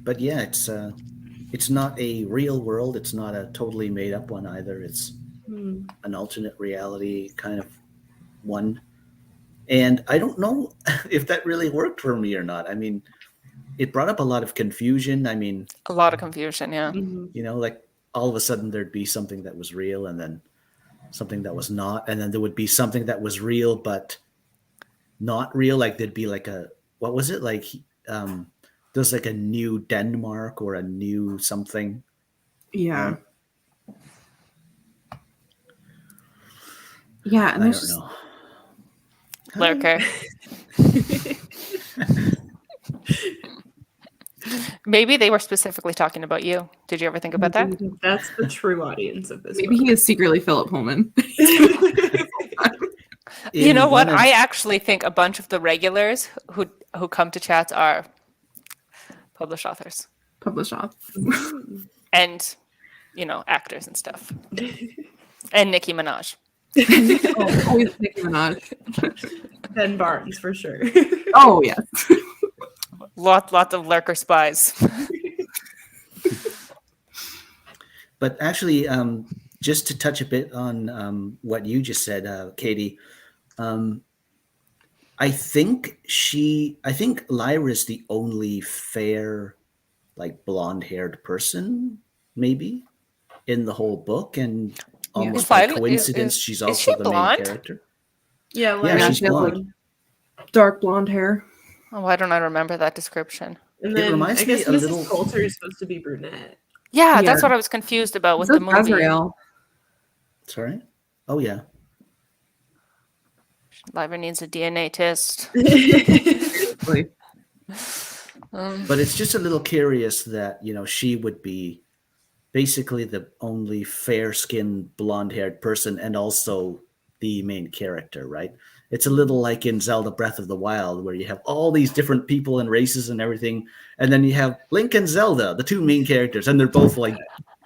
But yeah, it's not a real world. It's not a totally made up one either. It's an alternate reality kind of one. And I don't know if that really worked for me or not. I mean, it brought up a lot of confusion. I mean, A lot of confusion, yeah. you know, like all of a sudden there'd be something that was real and then something that was not. And then there would be something that was real but not real. Like there'd be like what was it? Like there's like a new Denmark or a new something. Yeah. Yeah, and I there's don't just know. Lurker. Maybe they were specifically talking about you. Did you ever think about that? That's the true audience of this. maybe book. he is secretly Philip Pullman. You know what? one of- I actually think a bunch of the regulars who come to chats are published authors Published off. and, you know, actors and stuff. And Nicki Minaj. Oh, always Nicki Minaj. Ben Barnes for sure. Oh yes. Lots of lurker spies. But actually, just to touch a bit on what you just said, Katie, I think Lyra is the only fair, like blonde-haired person, maybe, in the whole book, and almost Is by Lyra- coincidence, is she's she also the main blonde? character. Yeah, Yeah, Lyra she's she has, like, blonde. dark blonde hair. Oh, why don't I remember that description? And It then reminds I me guess a Mrs. little- Coulter is supposed to be brunette. Yeah, Yeah. that's what I was confused about with So the movie. Azrael. Sorry. Oh yeah. Lyra needs a DNA test. Like, But it's just a little curious that, you know, she would be basically the only fair-skinned, blonde-haired person and also the main character, right? It's a little like in Zelda Breath of the Wild, where you have all these different people and races and everything, and then you have Link and Zelda, the two main characters, and they're both like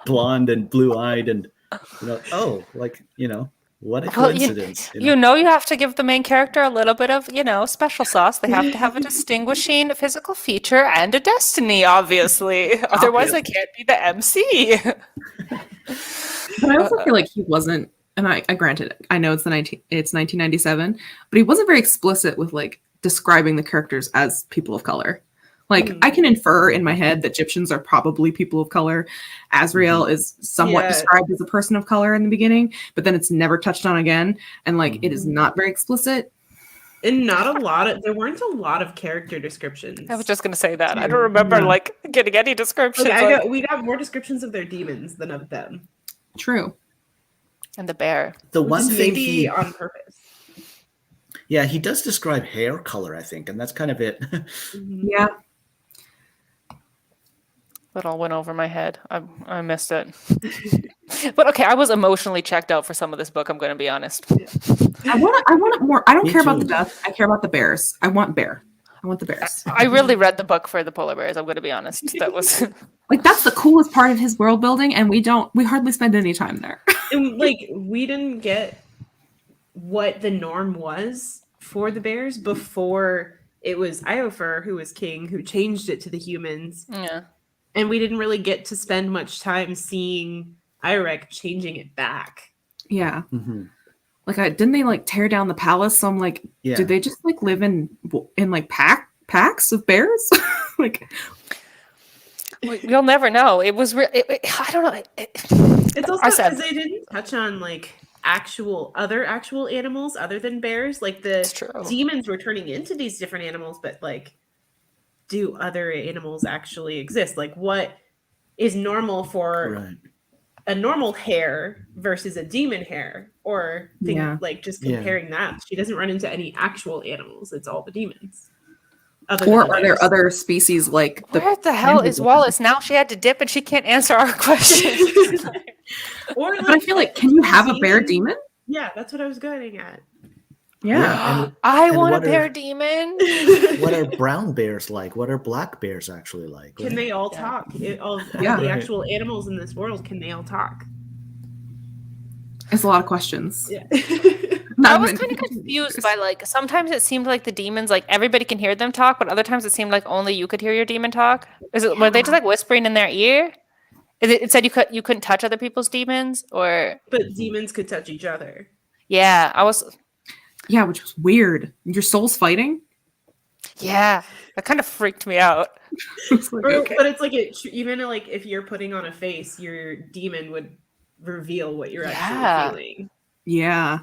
blonde and blue-eyed, and you know, oh, like, you know, what a Well, coincidence. you know you have to give the main character a little bit of, you know, special sauce. They have to have a distinguishing physical feature and a destiny, obviously. Otherwise, they can't be the MC. but I also feel like he wasn't, and I granted, I know it's 1997, but he wasn't very explicit with like describing the characters as people of color. Like, I can infer in my head that Egyptians are probably people of color. Azrael is somewhat described as a person of color in the beginning, but then it's never touched on again. And like, it is not very explicit. And there weren't a lot of character descriptions. I was just gonna say that. I don't remember like getting any descriptions. We got more descriptions of their demons than of them. True. And the bear. The one thing maybe on purpose. Yeah, he does describe hair color, I think, and that's kind of it. Yeah. That all went over my head. I missed it. But okay, I was emotionally checked out for some of this book, I'm going to be honest. I want it more. I don't Me care about too. the death. I care about the bears. I want the bears. I really read the book for the polar bears, I'm going to be honest. That was Like, that's the coolest part of his world building, and we hardly spend any time there. And like, we didn't get what the norm was for the bears before it was Iofur who was king, who changed it to the humans. yeah. And we didn't really get to spend much time seeing Irek changing it back. Yeah. Mm-hmm. Like, didn't they like tear down the palace? So I'm like, Yeah. did they just like live in like packs of bears? Like, You'll never know. It was I don't know. It's also I said- because they didn't touch on like actual animals other than bears. Like It's true. demons were turning into these different animals, but like, do other animals actually exist? Like, what is normal for a normal hare versus a demon hare? Or like just comparing that. She doesn't run into any actual animals. It's all the demons. Or are there other species like Where the hell is Wallace? Now she had to dip and she can't answer our questions. Or But I feel like, can you have a bear demon? Yeah, that's what I was getting at. Yeah. I and want a what bear are- demon. What are brown bears like? What are black bears actually like? Can they all talk? All Yeah. the actual animals in this world, can they all talk? It's a lot of questions. Yeah. I was kind of confused by like sometimes it seemed like the demons like everybody can hear them talk, but other times it seemed like only you could hear your demon talk. Were they just like whispering in their ear? It said you couldn't touch other people's demons, or But demons could touch each other. yeah, Yeah, which was weird. Your soul's fighting? yeah, that kind of freaked me out. It's like, okay. But it's like even like if you're putting on a face, your demon would reveal what you're actually feeling. Yeah.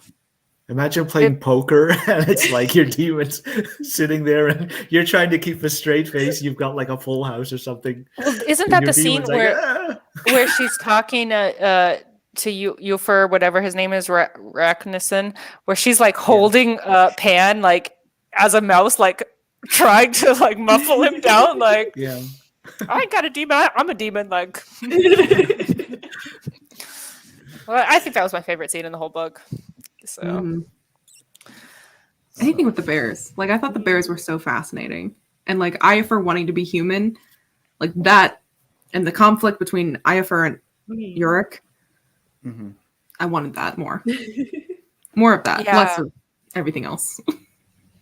Imagine playing poker and it's like your demon's sitting there and you're trying to keep a straight face. You've got like a full house or something. Well, isn't and that your the scene demon's like, where "Ah!" where she's talking to Euphor, whatever his name is, Ragnarsson, where she's like holding Pan like as a mouse, like trying to like muffle him down, like Yeah. I ain't got a demon, I'm a demon, like. Well, I think that was my favorite scene in the whole book. So Anything with the bears. Like, I thought the bears were so fascinating. And like Iofur wanting to be human, like that, and the conflict between Iofur and Yorick. Mm-hmm. I wanted that more. More of that. Yeah. Less of everything else.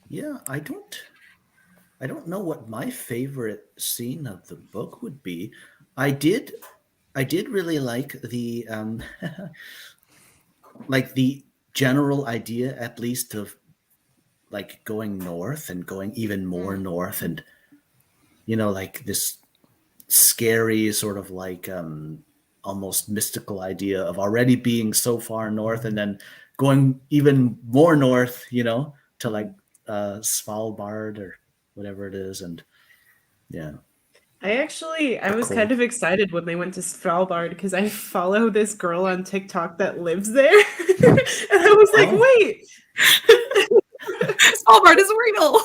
Yeah, I don't know what my favorite scene of the book would be. I did really like the like the general idea, at least, of like going north and going even more north, and like this scary sort of like almost mystical idea of already being so far north and then going even more north, to like Svalbard or whatever it is. And yeah, I was kind of excited when they went to Svalbard because I follow this girl on TikTok that lives there. And I was like, wait. Svalbard is real.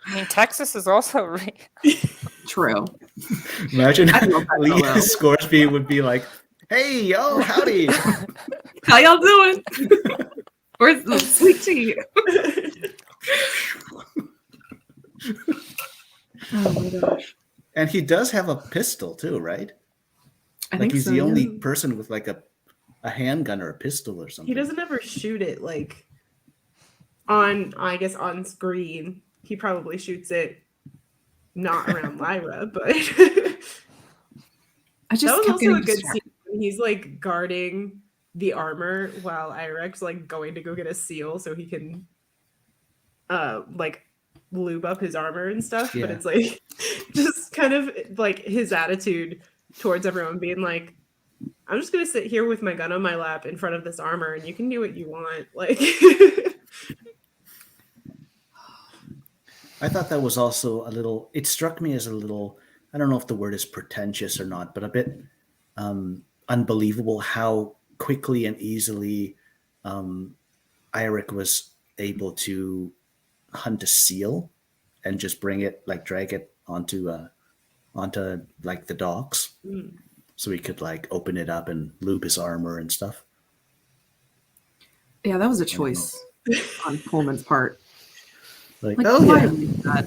I mean, Texas is also real. True. imagine I love that Lee fellow. Scoresby would be like, "Hey, yo, howdy." How y'all doing? Where's the sweet tea? Oh my gosh. And he does have a pistol too, right? I Like think he's so, the only yeah. person with like a handgun or a pistol or something. He doesn't ever shoot it like on screen. He probably shoots it not around Lyra, but I that just was kept also getting a good distracted. scene. When he's like guarding the armor while Irek's like going to go get a seal so he can like lube up his armor and stuff, but Yeah. it's like just kind of like his attitude towards everyone being like, I'm just gonna sit here with my gun on my lap in front of this armor and you can do what you want. Like I thought that was also a little, it struck me as a little, I don't know if the word is pretentious or not, but a bit unbelievable how quickly and easily Eirik was able to hunt a seal and just bring it, like drag it onto like the docks. So he could like open it up and lube his armor and stuff. Yeah, that was a choice on Pullman's part. Like, Like, oh why yeah. would he do that?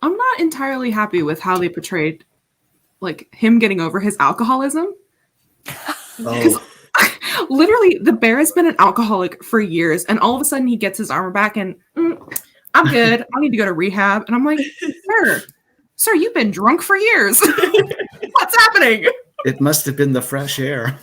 I'm not entirely happy with how they portrayed like him getting over his alcoholism. Oh, Literally, the bear has been an alcoholic for years, and all of a sudden he gets his armor back and I'm good. I need to go to rehab. And I'm like, sir, you've been drunk for years. What's happening? it must have been the fresh air.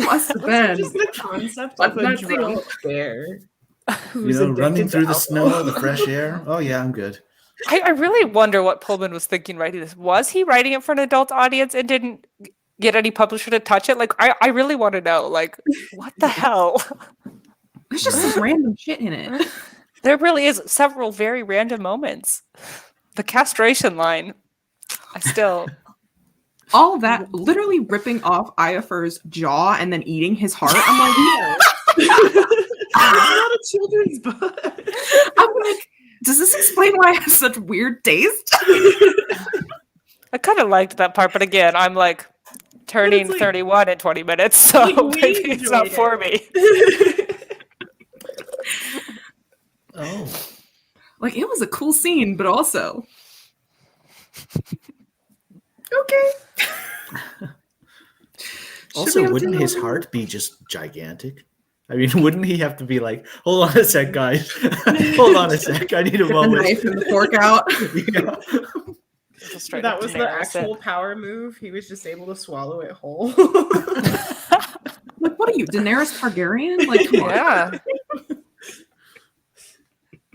Must have also been. just the concept But of a that's drunk bear You who's know, running addicted through to the snow, alcohol. the fresh air. Oh yeah, I'm good. I really wonder what Pullman was thinking writing this. Was he writing it for an adult audience and didn't get any publisher to touch it? Like, I really want to know, like, what the hell? There's just some random shit in it. There really is several very random moments. The castration line. I still... All that, literally ripping off Iafur's jaw and then eating his heart. I'm like, It's not a children's book. I'm like, does this explain why I have such weird taste? I kind of liked that part, but again, I'm like turning like- 31 in 20 minutes, so Like, we maybe it's not enjoyed for it. me. Oh, Like, it was a cool scene, but also. Okay. also, wouldn't his heart be just gigantic? I mean, wouldn't he have to be like, hold on a sec, guys. Hold on a sec. I need a The moment. knife and the fork out. Yeah. Just straight That up was the Daenerys it. actual power move. He was just able to swallow it whole. Like, what are you, Daenerys Targaryen? Like, come on. Yeah.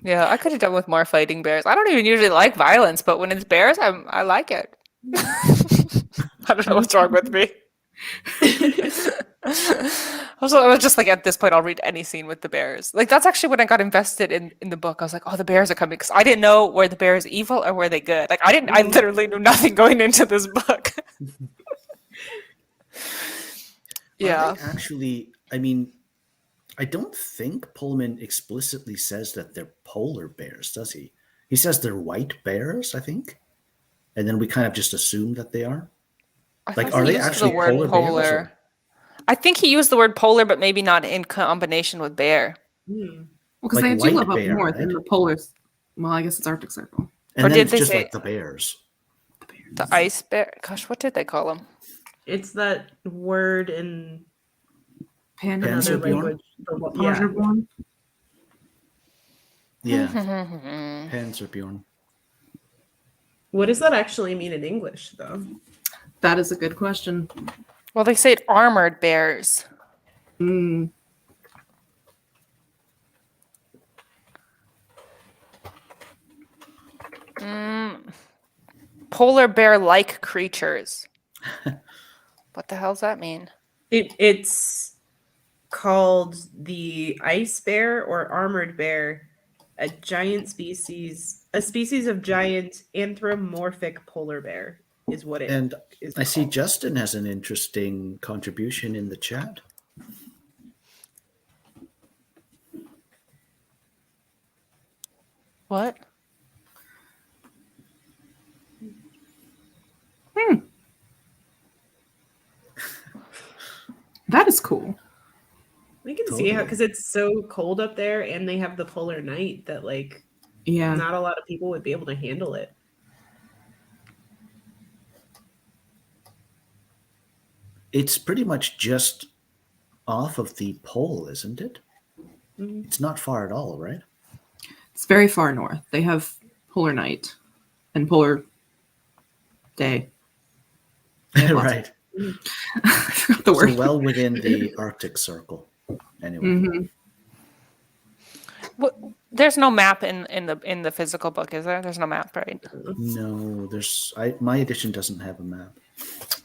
Yeah, I could have done with more fighting bears. I don't even usually like violence, but when it's bears, I like it. I don't know what's wrong with me. Also, I was just like, at this point, I'll read any scene with the bears. Like, that's actually when I got invested in the book. I was like, oh, the bears are coming. Because I didn't know were the bears evil or were they good. Like, I literally knew nothing going into this book. Yeah. Are they actually, I mean, I don't think Pullman explicitly says that they're polar bears, does he? He says they're white bears, I think. And then we kind of just assume that they are. I Like, thought are he they used actually the word polar bears, or- I think he used the word polar, but maybe not in combination with bear. Hmm. Well, because Like they do white live up bear, north in right? the polar. Well, I guess it's Arctic Circle. And Or then did it's they just say- like the bears. The ice bear. Gosh, what did they call him? It's that word in Panda. another Panzerbjorn? language. Yeah. Panzerbjorn. Yeah, Mm-hmm. Panzerbjorn. What does that actually mean in English, though? That is a good question. Well, they say armored bears. Mm. Polar bear-like creatures. What the hell's that mean? It's called the ice bear or armored bear, a species of giant anthropomorphic polar bear is what it And is. I see called. Justin has an interesting contribution in the chat. What? That is cool. We can see how, Totally. because it's so cold up there and they have the polar night that like Yeah. not a lot of people would be able to handle it. It's pretty much just off of the pole, isn't it? Mhm. It's not far at all, right? It's very far north. They have polar night and polar day. Yeah, lots Right. the So word. well within the Arctic Circle. Anyway. Mhm. There's no map in the physical book, is there? There's no map, right? No, my edition doesn't have a map.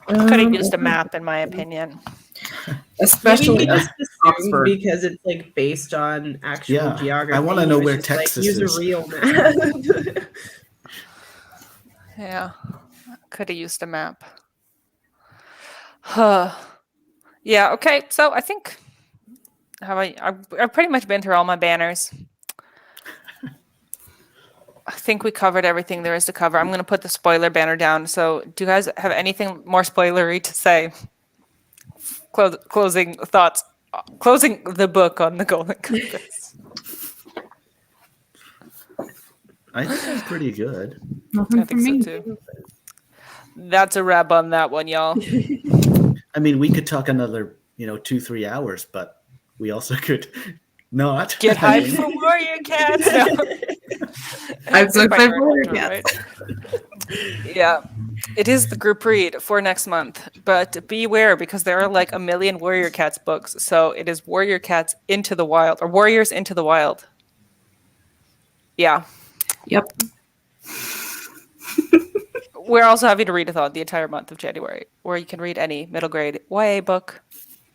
Could have used a map, in my opinion. Maybe Especially he as just assumed Oxford. because it's like based on actual Yeah, geography. I wanna know he was where just like, Texas use is. a real map. Yeah, could have used a map. Yeah. Okay. So I think I've pretty much been through all my banners. I think we covered everything there is to cover. I'm going to put the spoiler banner down. So, do you guys have anything more spoilery to say? Closing thoughts. Closing the book on the Golden Compass. I think that's pretty good. Nothing I think from me. so too. That's a wrap on that one, y'all. I mean, we could talk another, 2-3 hours, but we also could not Get hyped for Warrior Cats. No. I'm so By excited for Aaron Warrior Hunter, Cats. right? Yeah. It is the group read for next month, but beware because there are like a million Warrior Cats books. So it is Warrior Cats Into the Wild or Warriors Into the Wild. Yeah. Yep. We're also having a readathon the entire month of January where you can read any middle grade YA book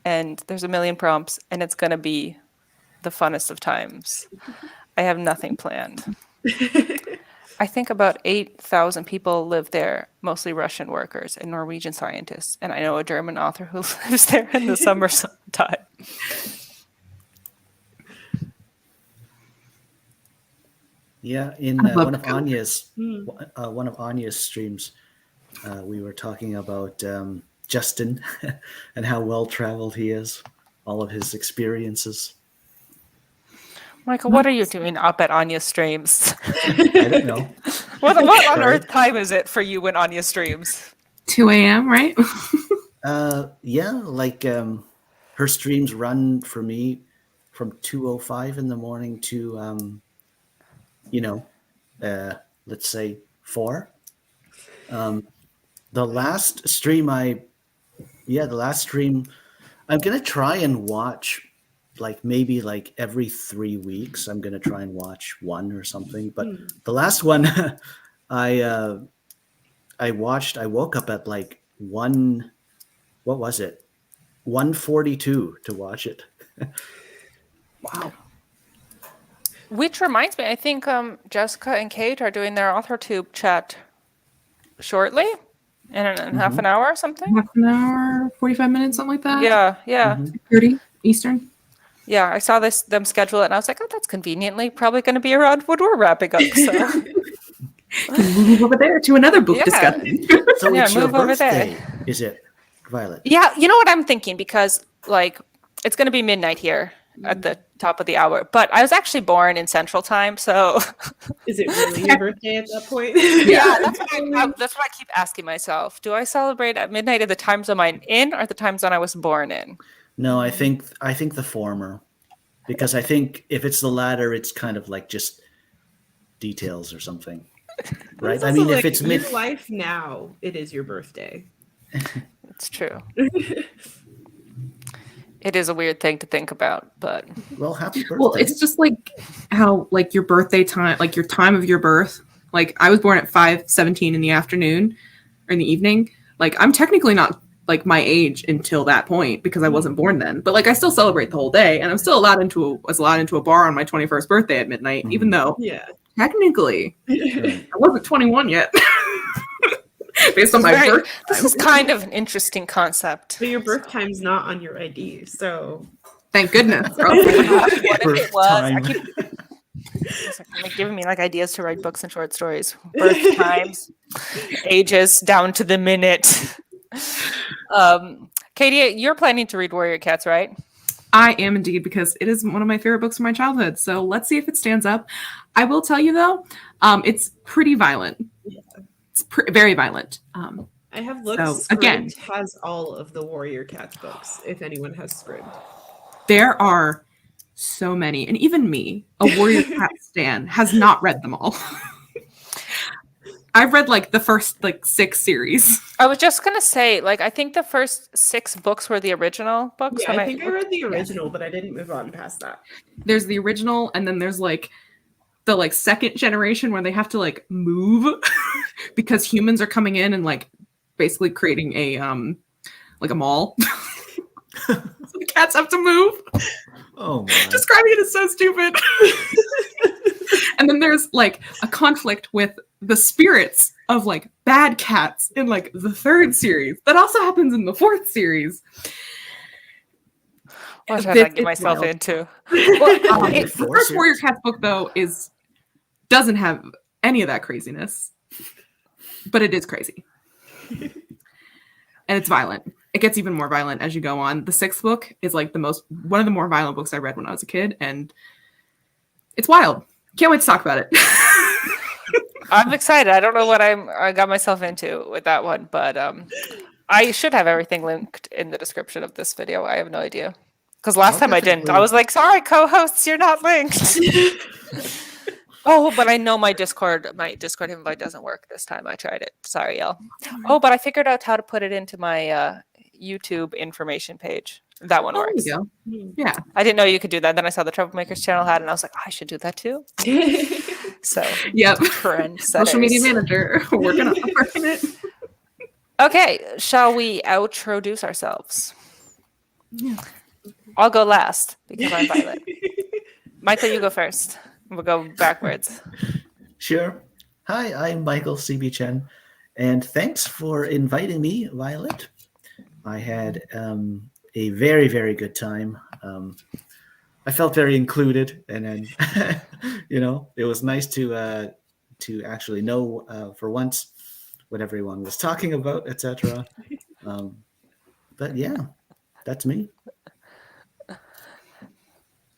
and there's a million prompts and it's going to be the funnest of times. I have nothing planned. I think about 8,000 people live there, mostly Russian workers and Norwegian scientists. And I know a German author who lives there in the summertime. Yeah, in I'd love one of to go. Anya's streams, we were talking about Justin and how well traveled he is, all of his experiences. Michael, what are you doing up at Anya's streams? I don't know. What on Right. earth time is it for you when Anya streams? 2 a.m., right? Yeah, like her streams run for me from 2:05 in the morning to let's say 4. The last stream I'm gonna try and watch maybe every 3 weeks. I'm gonna try and watch one or something. But the last one I woke up at 1:42 to watch it. Wow. Which reminds me, I think Jessica and Kate are doing their AuthorTube chat shortly, in half an hour or something. Half an hour, 45 minutes, something like that? Yeah. 30 Eastern. Yeah, I saw them schedule it, and I was like, oh, that's conveniently probably going to be around when we're wrapping up. So Move over there to another book discussion. So Yeah, it's your move over there. birthday, is it, Violet? yeah, you know what I'm thinking? Because it's going to be midnight here at the top of the hour, but I was actually born in Central Time, so Is it really your birthday at that point? yeah, that's what I keep asking myself. Do I celebrate at midnight at the time zone I'm in, or the time zone I was born in? No, I think the former, because I think if it's the latter, it's kind of just details or something, right? It's I also mean, if it's your life now, it is your birthday. It's true. It is a weird thing to think about, but well, happy birthday. Well, it's just how your birthday time, your time of your birth. I was born at 5:17 in the afternoon or in the evening. I'm technically not my age until that point because I wasn't born then. But I still celebrate the whole day, and I'm still allowed into a bar on my 21st birthday at midnight, even though technically I wasn't 21 yet. Based on my birth. This is kind of an interesting concept. But your birth time's not on your ID, so Thank goodness. What if Birth it was? time. It's giving me ideas to write books and short stories. Birth times, ages down to the minute. Katie, you're planning to read Warrior Cats, right? I am indeed, because it is one of my favorite books from my childhood. So let's see if it stands up. I will tell you though, it's pretty violent. Yeah. It's very violent. I have looked. So, Scribd again- has all of the Warrior Cats books. If anyone has Scribd, There are so many, and even me, a Warrior Cat stan, has not read them all. I've read the first 6 series. I was just gonna say, I think the first 6 books were the original books. yeah, I think I read the original, but I didn't move on past that. There's the original, and then there's the like second generation where they have to like move because humans are coming in and like basically creating a like a mall. So the cats have to move. Oh my. Describing it is so stupid. And then there's like a conflict with the spirits of like bad cats in like the 3rd series. That also happens in the 4th series. What should I get myself wild. into? Well, The the fourth first Warrior series. Cats book though doesn't have any of that craziness, but it is crazy. And it's violent. It gets even more violent as you go on. The 6th book is like one of the more violent books I read when I was a kid, and it's wild. Can't wait to talk about it. I'm excited. I don't know what I got myself into with that one, but I should have everything linked in the description of this video. I have no idea. Because last time I didn't. I was like, sorry, co-hosts, you're not linked. Oh, but I know my Discord invite doesn't work this time. I tried it. Sorry, y'all. Oh, but I figured out how to put it into my YouTube information page. That one works. There you go. Yeah. I didn't know you could do that. Then I saw the Troublemakers channel had, and I was like, I should do that too. So, Yep. trend Social media manager. Working it. Okay, shall we introduce ourselves? Yeah. I'll go last because I'm Violet. Michael, you go first. We'll go backwards. Sure. Hi, I'm Michael CB Chen, and thanks for inviting me, Violet. I had a very, very good time. I felt very included, and then it was nice to actually know for once what everyone was talking about, etc. But yeah, that's me.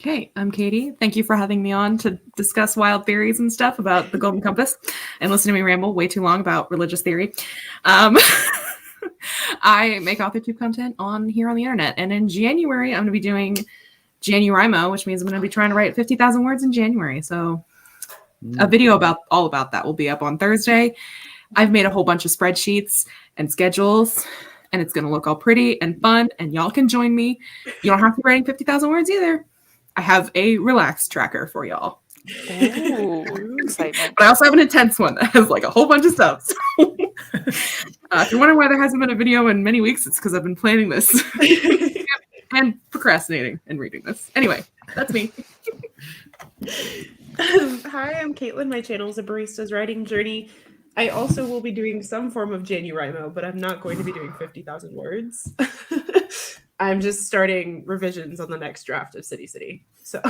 Okay, I'm Katie. Thank you for having me on to discuss wild theories and stuff about the Golden Compass and listen to me ramble way too long about religious theory. I make AuthorTube content here on the internet, and in January I'm going to be doing Januarimo, which means I'm going to be trying to write 50,000 words in January. So a video all about that will be up on Thursday. I've made a whole bunch of spreadsheets and schedules, and it's going to look all pretty and fun, and y'all can join me. You don't have to be writing 50,000 words either. I have a relaxed tracker for y'all. Ooh, excitement. But I also have an intense one that has like a whole bunch of stuff. So, if you're wondering why there hasn't been a video in many weeks, it's because I've been planning this and procrastinating and reading this. Anyway, that's me. Hi, I'm Caitlin. My channel is A Barista's Writing Journey. I also will be doing some form of Januarimo, but I'm not going to be doing 50,000 words. I'm just starting revisions on the next draft of City City. So,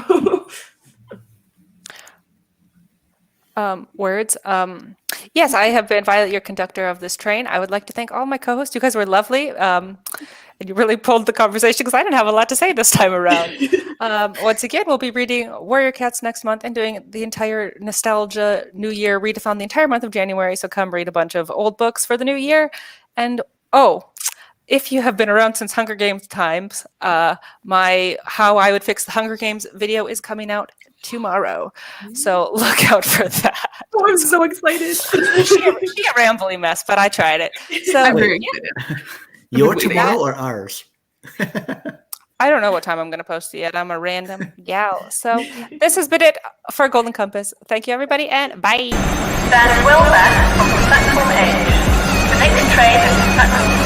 words. Yes, I have been Violet, your conductor of this train. I would like to thank all my co-hosts. You guys were lovely. And you really pulled the conversation because I didn't have a lot to say this time around. Once again, we'll be reading Warrior Cats next month and doing the entire Nostalgia New Year readathon the entire month of January. So come read a bunch of old books for the new year. And if you have been around since Hunger Games times, my How I Would Fix the Hunger Games video is coming out tomorrow. So look out for that. Oh, I'm so excited. She a rambly mess, but I tried it. So I'm very excited. Your tomorrow or ours? I don't know what time I'm going to post it yet. I'm a random gal. So this has been it for Golden Compass. Thank you, everybody, and bye. Stand well back from the platform edge. The next train is platform